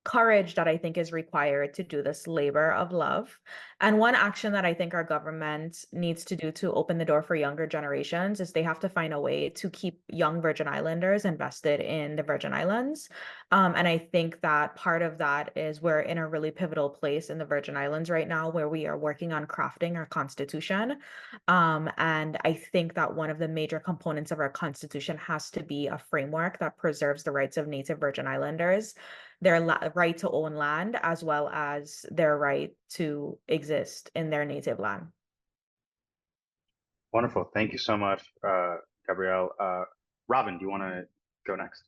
courage that I think is required to do this labor of love. And one action that I think our government needs to do to open the door for younger generations is they have to find a way to keep young Virgin Islanders invested in the Virgin Islands. And I think that part of that is we're in a really pivotal place in the Virgin Islands right now where we are working on crafting our constitution. And I think that one of the major components of our constitution has to be a framework that preserves the rights of Native Virgin Islanders, their right to own land, as well as their right to exist in their native land. Wonderful. Thank you so much, Gabrielle. Robin, do you want to go next?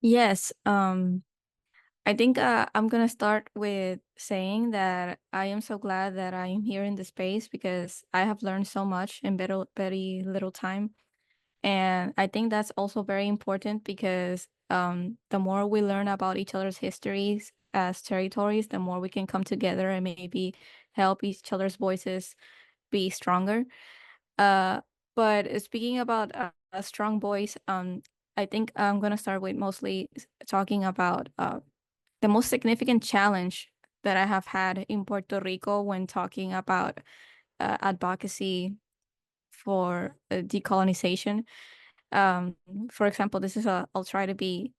Yes, I think I'm gonna start with saying that I am so glad that I am here in the space because I have learned so much in very, very little time. And I think that's also very important because the more we learn about each other's histories as territories, the more we can come together and maybe help each other's voices be stronger. But speaking about a strong voice, I think I'm gonna start with mostly talking about the most significant challenge that I have had in Puerto Rico when talking about advocacy for decolonization. For example, I'll try to be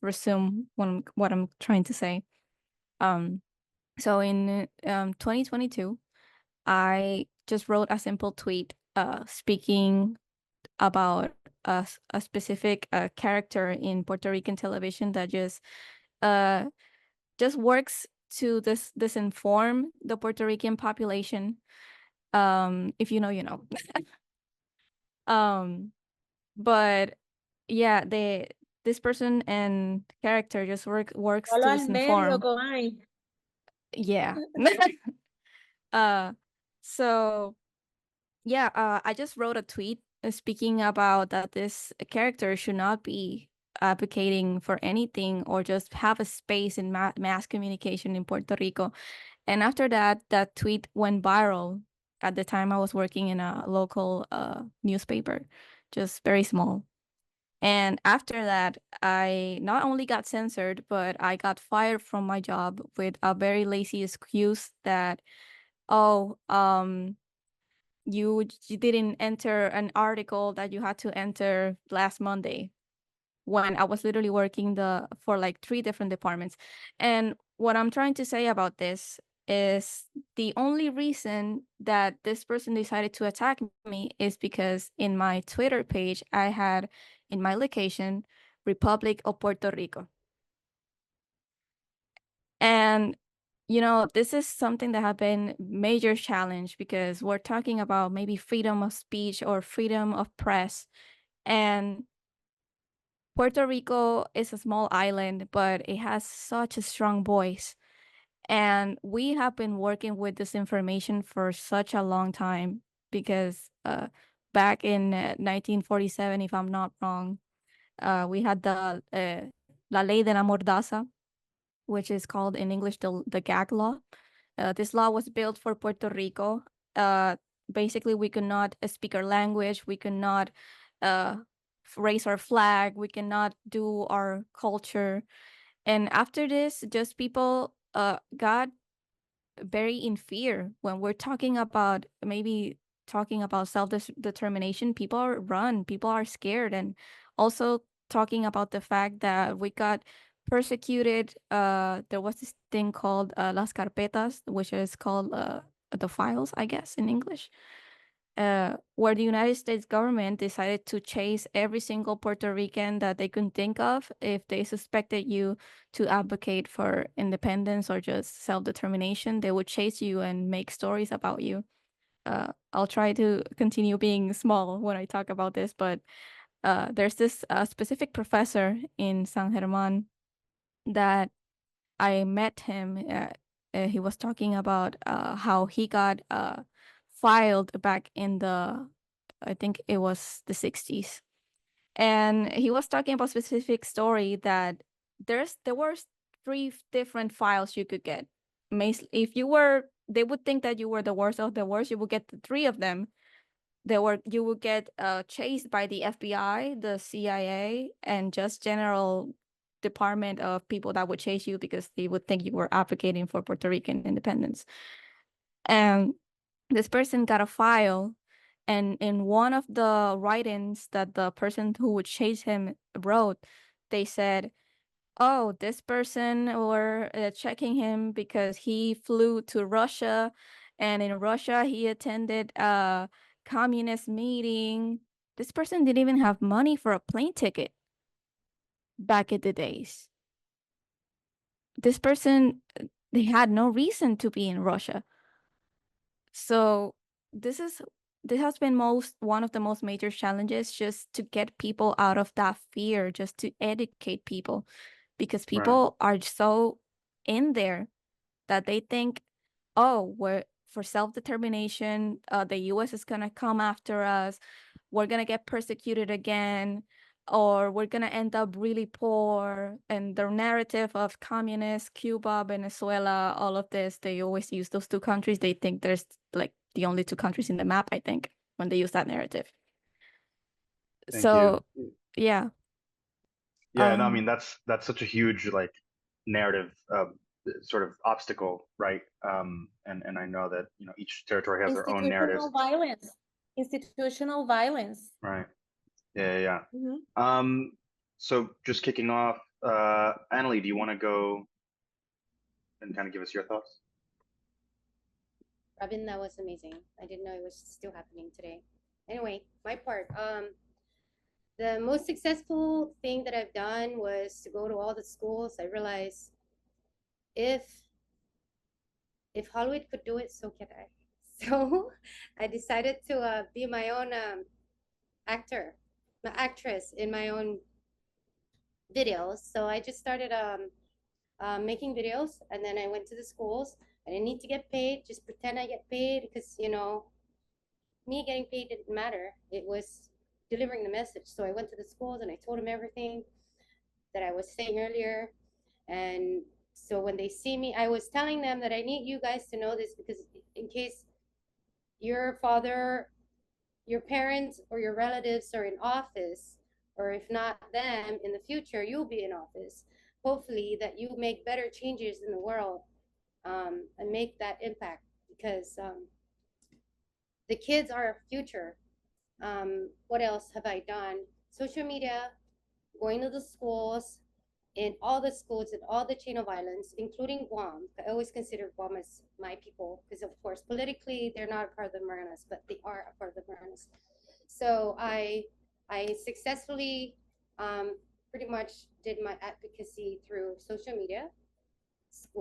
resume what I'm trying to say. So in 2022, I just wrote a simple tweet speaking about a specific character in Puerto Rican television that just works to disinform the Puerto Rican population. If you know, you know. But yeah, this person and character just works to disinform. Yeah. So yeah, I just wrote a tweet speaking about that this character should not be advocating for anything or just have a space in mass communication in Puerto Rico. And after that, that tweet went viral. At the time, I was working in a local newspaper, just very small. And after that, I not only got censored, but I got fired from my job with a very lazy excuse that, oh, you didn't enter an article that you had to enter last Monday, when I was literally working for like 3 different departments. And what I'm trying to say about this is the only reason that this person decided to attack me is because in my Twitter page, I had in my location, Republic of Puerto Rico. And you know, this is something that have been major challenge because we're talking about maybe freedom of speech or freedom of press. And Puerto Rico is a small island, but it has such a strong voice. And we have been working with this information for such a long time because back in 1947, if I'm not wrong, we had the La Ley de la Mordaza, which is called in English the gag law. This law was built for Puerto Rico. Basically, we could not speak our language. We could not raise our flag. We cannot do our culture. And after this, just people got very in fear when we're talking about self-determination. People are scared. And also talking about the fact that we got persecuted. There was this thing called las carpetas, which is called the files, I guess, in English, where the United States government decided to chase every single Puerto Rican that they could think of if they suspected you to advocate for independence or just self-determination. They would chase you and make stories about you. I'll try to continue being small when I talk about this, but there's this specific professor in San Germán that I met him. He was talking about how he got filed back in I think it was the 60s. And he was talking about a specific story that there were 3 different files you could get. If you were, they would think that you were the worst of the worst, you would get the 3 of them. You would get chased by the FBI, the CIA, and just general department of people that would chase you because they would think you were advocating for Puerto Rican independence. And this person got a file, and in one of the write-ins that the person who would chase him wrote, they said, oh, this person were checking him because he flew to Russia, and in Russia he attended a communist meeting. This person didn't even have money for a plane ticket back in the days. This person, they had no reason to be in Russia. So this has been one of the most major challenges, just to get people out of that fear, just to educate people, because people are so in there that they think, oh, we're for self-determination, the US is gonna come after us, we're gonna get persecuted again, or we're gonna end up really poor. And the narrative of communists, Cuba, Venezuela, all of this, they always use those 2 countries. They think there's like the only 2 countries in the map, I think, when they use that narrative. Thank So you. yeah. Yeah, no, I mean that's such a huge like narrative sort of obstacle, right? And I know that each territory has their own narratives. Institutional violence. Right. Yeah. Mhm. So just kicking off, Annalie, do you want to go and kind of give us your thoughts? Robin, that was amazing. I didn't know it was still happening today. Anyway, my part. The most successful thing that I've done was to go to all the schools. I realized if Hollywood could do it, so can I. So I decided to be my own actress in my own videos. So I just started making videos, and then I went to the schools. I didn't need to get paid, just pretend I get paid, because me getting paid didn't matter. It was delivering the message. So I went to the schools and I told them everything that I was saying earlier. And so when they see me, I was telling them that I need you guys to know this, because in case your father, your parents, or your relatives are in office, or if not them in the future, you'll be in office. Hopefully that you make better changes in the world, and make that impact, because the kids are our future. What else have I done? Social media, going to the schools, in all the schools, in all the chain of islands, including Guam. I always consider Guam as my people, because of course, politically, they're not a part of the Marianas, but they are a part of the Marianas. So I successfully pretty much did my advocacy through social media,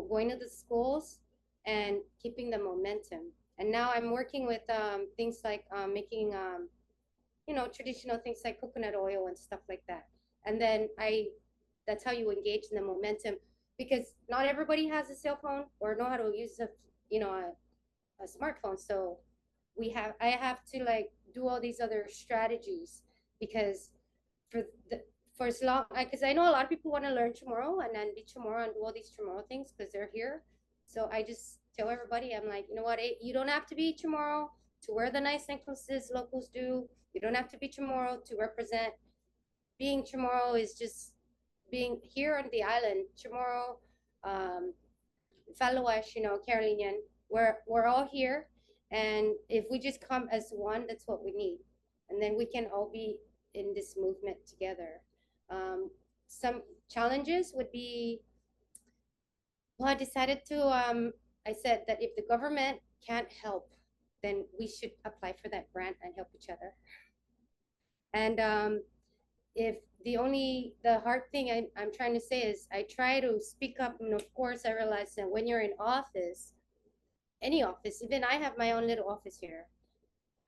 going to the schools, and keeping the momentum. And now I'm working with things like making traditional things like coconut oil and stuff like that. And then that's how you engage in the momentum, because not everybody has a cell phone or know how to use a smartphone. So I have to like do all these other strategies, because for as long, because I know a lot of people want to learn tomorrow and then be tomorrow and do all these tomorrow things because they're here. So I just tell everybody, I'm like, you know what, you don't have to be tomorrow to wear the nice necklaces locals do. You don't have to be tomorrow to represent. Being tomorrow is just being here on the island. Tomorrow, Falawash, Carolinian, we're all here. And if we just come as one, that's what we need. And then we can all be in this movement together. Some challenges would be, well, I decided to, I said that if the government can't help, then we should apply for that grant and help each other. And if the hard thing I'm trying to say is I try to speak up, and of course I realize that when you're in office, any office, even I have my own little office here,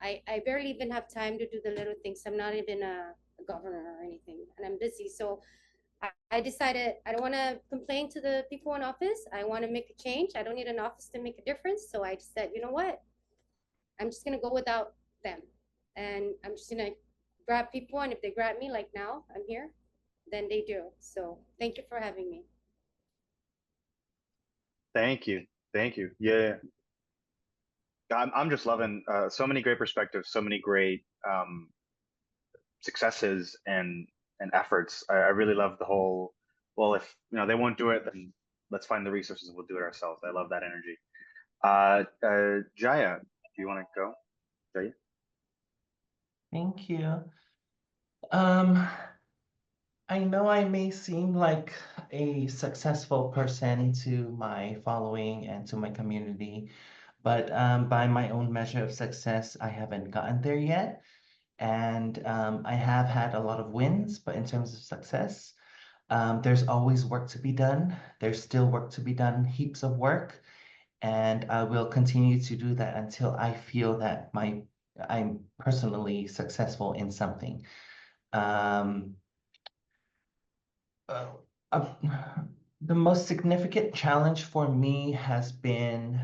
I barely even have time to do the little things. I'm not even a governor or anything, and I'm busy. So I decided I don't want to complain to the people in office. I want to make a change. I don't need an office to make a difference. So I said, you know what? I'm just going to go without them. And I'm just going to grab people, and if they grab me, like now, I'm here, then they do. So thank you for having me. Thank you. Thank you. Yeah. I'm just loving so many great perspectives, so many great successes and efforts. I really love the whole, well, if they won't do it, then let's find the resources and we'll do it ourselves. I love that energy. Jaya, do you want to go? Jaya? Thank you. I know I may seem like a successful person to my following and to my community, but by my own measure of success, I haven't gotten there yet. And I have had a lot of wins, but in terms of success, there's always work to be done. There's still work to be done, heaps of work, and I will continue to do that until I feel that I'm personally successful in something. Um, uh, uh, the most significant challenge for me has been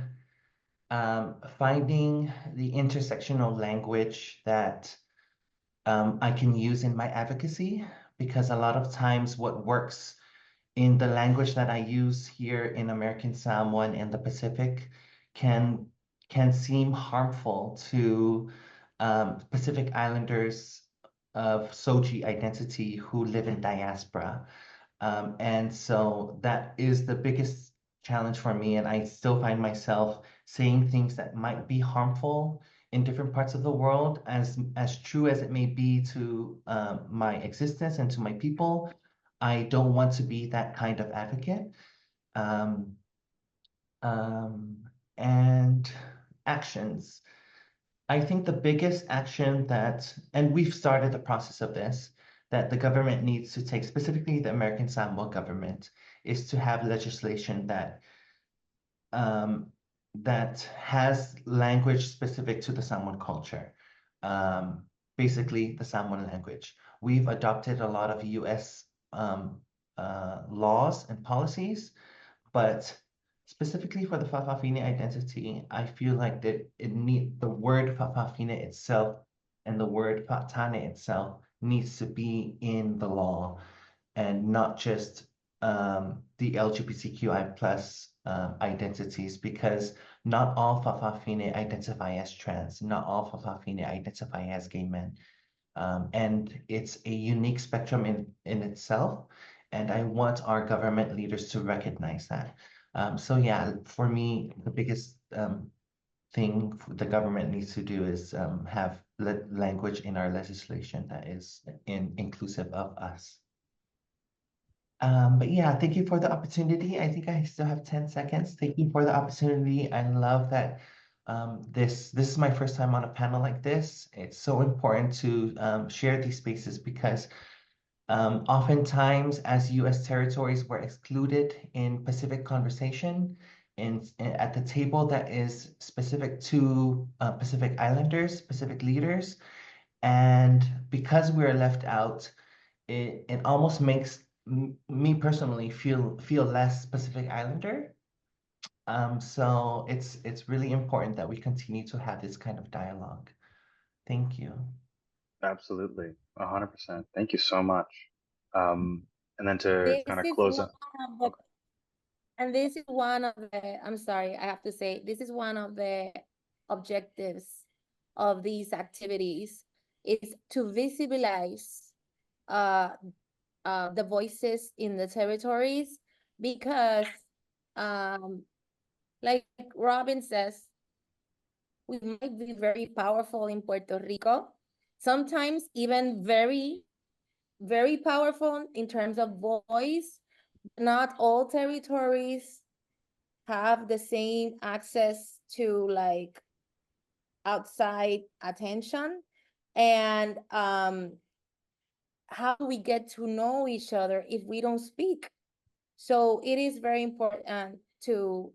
finding the intersectional language that I can use in my advocacy, because a lot of times what works in the language that I use here in American Samoan and the Pacific can seem harmful to Pacific Islanders of Soji identity who live in diaspora. And so that is the biggest challenge for me. And I still find myself saying things that might be harmful in different parts of the world, as true as it may be to my existence and to my people. I don't want to be that kind of advocate. Um, and actions. I think the biggest action that, and we've started the process of this, that the government needs to take, specifically the American Samoa government, is to have legislation that that has language specific to the Samoan culture. Basically, the Samoan language. We've adopted a lot of U.S. Laws and policies, but specifically for the Fa'afafine identity, I feel like that the word Fa'afafine itself and the word Fa'atane itself needs to be in the law, and not just the LGBTQI plus identities, because not all Fa'afafine identify as trans, not all Fa'afafine identify as gay men. And it's a unique spectrum in itself. And I want our government leaders to recognize that. So yeah, for me, the biggest thing the government needs to do is have language in our legislation that is inclusive of us. But yeah, thank you for the opportunity. I think I still have 10 seconds. Thank you for the opportunity. I love that this is my first time on a panel like this. It's so important to share these spaces, because oftentimes as U.S. territories were excluded in Pacific conversation and at the table that is specific to Pacific Islanders, Pacific leaders. And because we're left out, it almost makes me personally feel less Pacific Islander. So it's really important that we continue to have this kind of dialogue. Thank you. Absolutely. 100%. Thank you so much. And then to This kind of is close one up. of the, and this is one of the, I'm sorry, I have to say, this is one of the objectives of these activities, is to visibilize the voices in the territories, because like Robin says, we might be very powerful in Puerto Rico, sometimes even very, very powerful in terms of voice. Not all territories have the same access to like outside attention. And how do we get to know each other if we don't speak? So it is very important to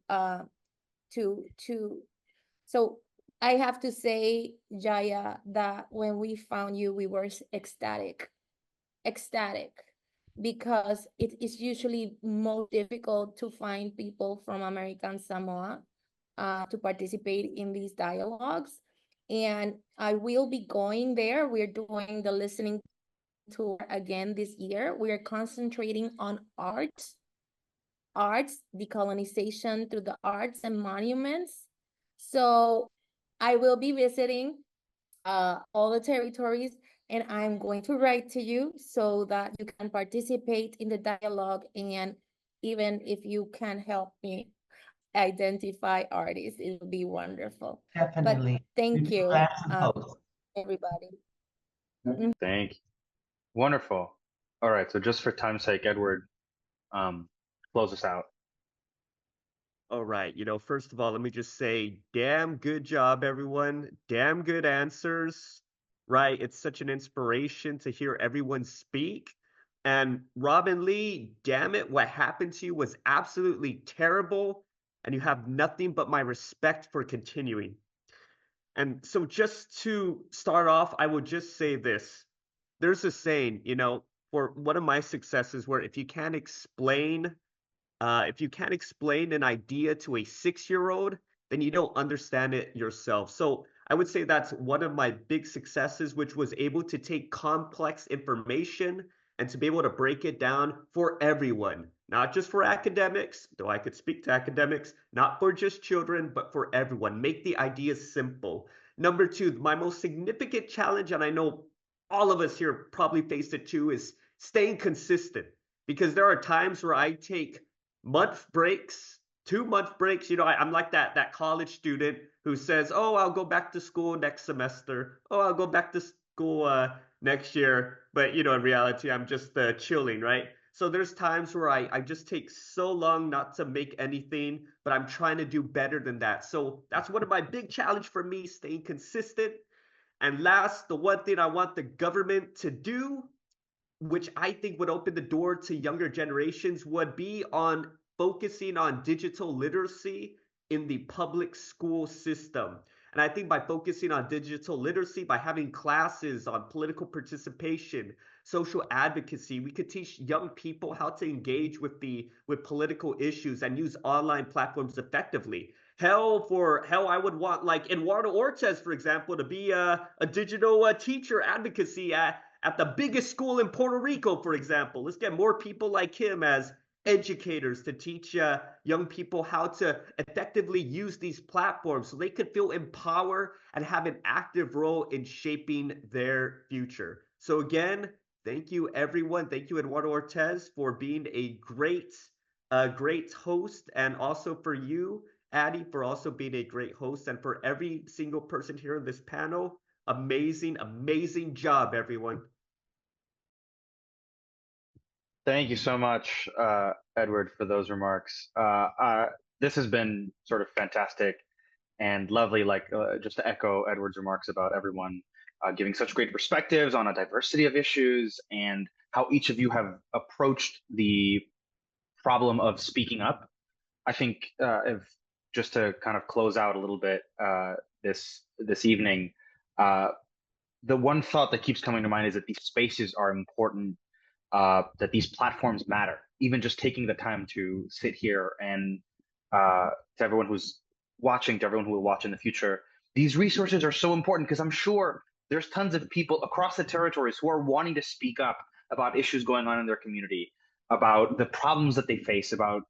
so I have to say, Jaya, that when we found you, we were ecstatic, because it is usually more difficult to find people from American Samoa to participate in these dialogues. and I will be going there. We're doing the listening tour again this year. We're concentrating on arts, decolonization through the arts and monuments. So I will be visiting all the territories, and I'm going to write to you so that you can participate in the dialogue, and even if you can help me identify artists, it would be wonderful. Definitely. But thank We'd be you, glad to host. everybody. Thank you. Wonderful. All right, so just for time's sake, Edward, close us out. All right, first of all, let me just say, damn good job, everyone. Damn good answers, right? It's such an inspiration to hear everyone speak. And Robin Lee, damn it, what happened to you was absolutely terrible, and you have nothing but my respect for continuing. And so just to start off, I will just say this. There's a saying, for one of my successes where if you can't explain an idea to a 6-year-old, then you don't understand it yourself. So I would say that's one of my big successes, which was able to take complex information and to be able to break it down for everyone, not just for academics, though I could speak to academics, not for just children, but for everyone. Make the ideas simple. Number 2, my most significant challenge, and I know all of us here probably faced it too, is staying consistent. Because there are times where I take month breaks, 2-month breaks. I'm like that college student who says, oh, I'll go back to school next semester. Oh, I'll go back to school next year. But, in reality, I'm just chilling, right? So there's times where I just take so long not to make anything, but I'm trying to do better than that. So that's one of my big challenge for me, staying consistent. And last, the one thing I want the government to do, which I think would open the door to younger generations, would be on focusing on digital literacy in the public school system. And I think by focusing on digital literacy, by having classes on political participation, social advocacy, we could teach young people how to engage with political issues and use online platforms effectively. Hell, I would want like Eduardo Ortiz, for example, to be a digital teacher advocacy at the biggest school in Puerto Rico, for example. Let's get more people like him as educators to teach young people how to effectively use these platforms so they could feel empowered and have an active role in shaping their future. So again, thank you, everyone. Thank you, Eduardo Ortiz, for being a great host, and also for you, Addie, for also being a great host, and for every single person here in this panel. Amazing, amazing job, everyone. Thank you so much, Edward, for those remarks. This has been sort of fantastic and lovely, just to echo Edward's remarks about everyone giving such great perspectives on a diversity of issues and how each of you have approached the problem of speaking up. I think if just to kind of close out a little bit this evening, the one thought that keeps coming to mind is that these spaces are important, that these platforms matter. Even just taking the time to sit here and to everyone who's watching, to everyone who will watch in the future, these resources are so important because I'm sure there's tons of people across the territories who are wanting to speak up about issues going on in their community, about the problems that they face, about,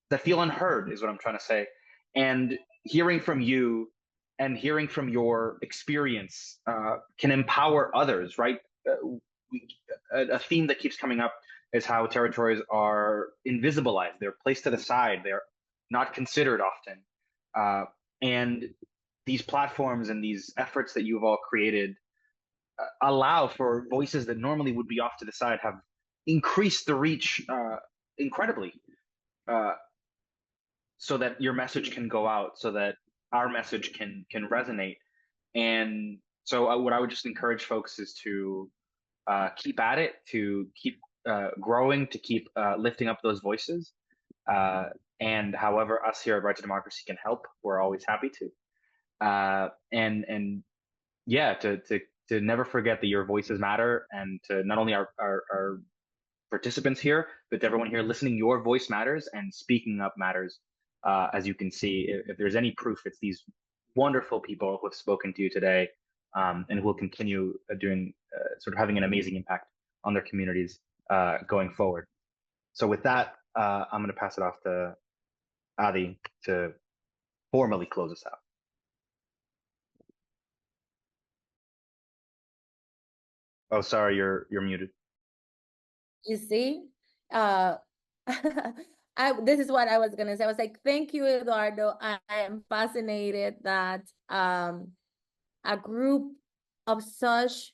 that feel unheard is what I'm trying to say. And hearing from you and hearing from your experience can empower others, right? A theme that keeps coming up is how territories are invisibilized. They're placed to the side. They're not considered often. And these platforms and these efforts that you've all created allow for voices that normally would be off to the side, have increased the reach incredibly, so that your message can go out, so that our message can resonate. And so what I would just encourage folks is to keep at it, to keep growing, to keep lifting up those voices. And however us here at Right to Democracy can help, we're always happy to. And yeah, to never forget that your voices matter, and to not only our participants here, but to everyone here listening, your voice matters and speaking up matters. As you can see, if there's any proof, it's these wonderful people who have spoken to you today, and who will continue doing sort of having an amazing impact on their communities going forward. So with that, I'm going to pass it off to Adi to formally close us out. Oh, sorry, you're muted. You see, this is what I was gonna say. I was like, thank you, Eduardo. I am fascinated that a group of such,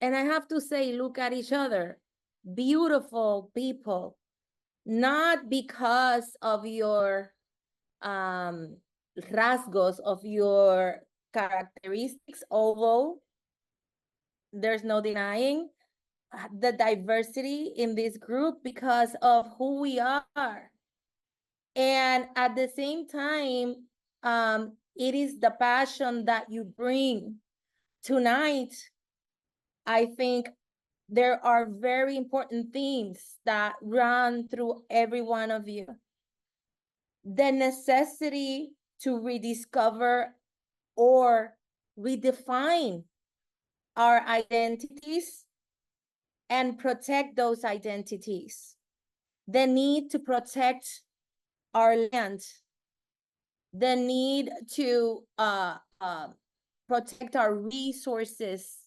and I have to say, look at each other, beautiful people, not because of your rasgos, of your characteristics, although there's no denying the diversity in this group because of who we are. And at the same time, it is the passion that you bring. Tonight, I think there are very important themes that run through every one of you. The necessity to rediscover or redefine our identities and protect those identities. The need to protect our land, the need to protect our resources.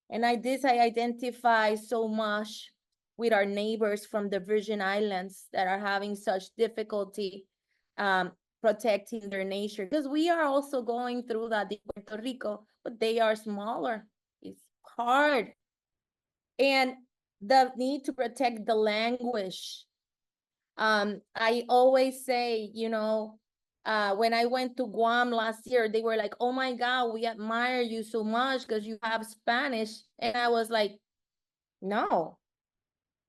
And I identify so much with our neighbors from the Virgin Islands that are having such difficulty protecting their nature, because we are also going through that in Puerto Rico, but they are smaller. It's hard. And the need to protect the language. I always say, you know, when I went to Guam last year, they were like, oh my God, we admire you so much because you have Spanish. And I was like, no,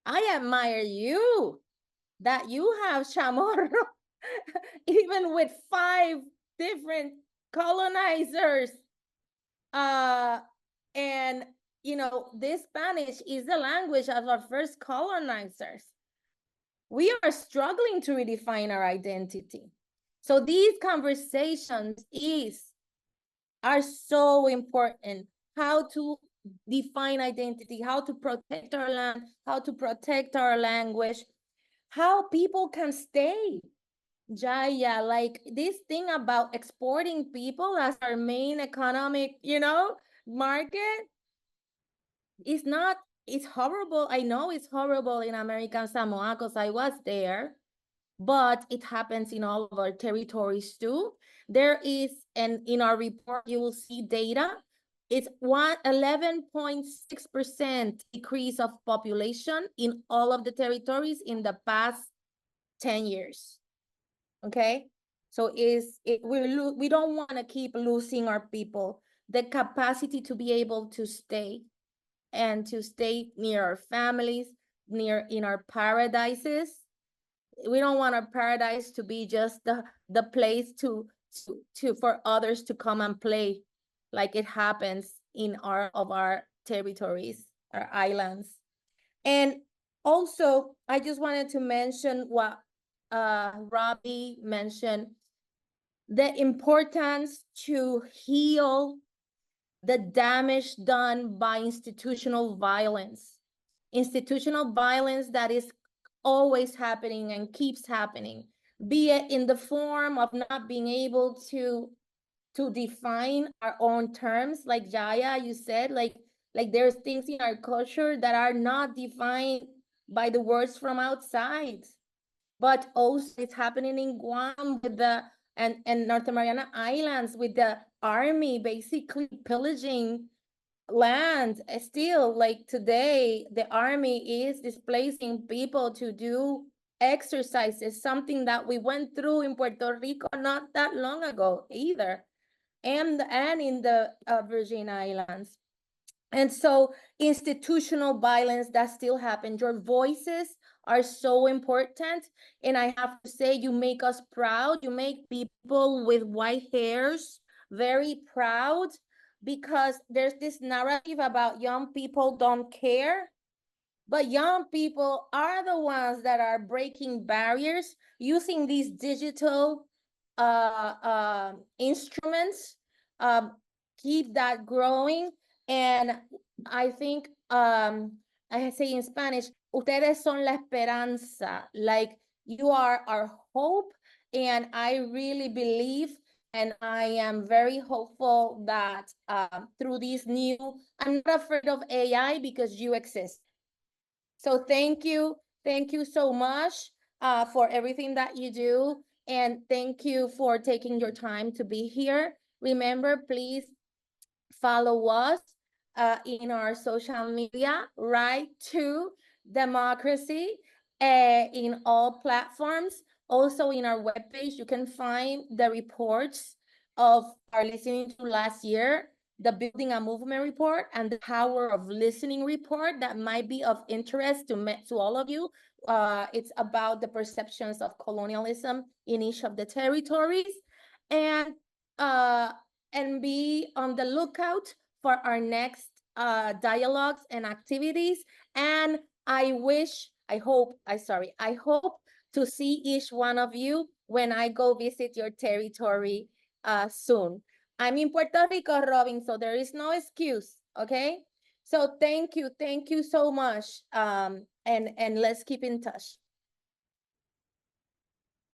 I admire you that you have Chamorro, even with 5 different colonizers. And, you know, this Spanish is the language of our first colonizers. We are struggling to redefine our identity. So these conversations are so important. How to define identity, how to protect our land, how to protect our language, how people can stay. Jaya, like this thing about exporting people as our main economic, you know, market is not, it's horrible. I know it's horrible in American Samoa because I was there, but it happens in all of our territories too. There is, and in our report, you will see data. It's 11.6% decrease of population in all of the territories in the past 10 years. Okay, so we don't want to keep losing our people, the capacity to be able to stay and to stay near our families, in our paradises. We don't want our paradise to be just the place for others to come and play, like it happens in our territories, our islands. And also, I just wanted to mention what Robbie mentioned, the importance to heal the damage done by institutional violence. Institutional violence that is always happening and keeps happening, be it in the form of not being able to define our own terms, like Jaya, you said, like there's things in our culture that are not defined by the words from outside. But also it's happening in Guam with and North Mariana Islands with the army basically pillaging land. Still, like today, the army is displacing people to do exercises, something that we went through in Puerto Rico not that long ago either, and in the Virgin Islands. And so institutional violence that still happens. Your voices are so important. And I have to say, you make us proud. You make people with white hairs very proud, because there's this narrative about young people don't care. But young people are the ones that are breaking barriers using these digital instruments. Keep that growing. And I think I say in Spanish, ustedes son la esperanza. Like, you are our hope. And I really believe, and I am very hopeful that through this new, I'm not afraid of AI because you exist. So thank you so much for everything that you do. And thank you for taking your time to be here. Remember, please follow us in our social media, Right to Democracy, in all platforms. Also in our webpage, you can find the reports of our listening to last year, the Building a Movement report, and the Power of Listening report that might be of interest to all of you. It's about the perceptions of colonialism in each of the territories. And be on the lookout for our next dialogues and activities. And I hope to see each one of you when I go visit your territory soon. I'm in Puerto Rico, Robin, so there is no excuse, okay? So thank you so much. And let's keep in touch.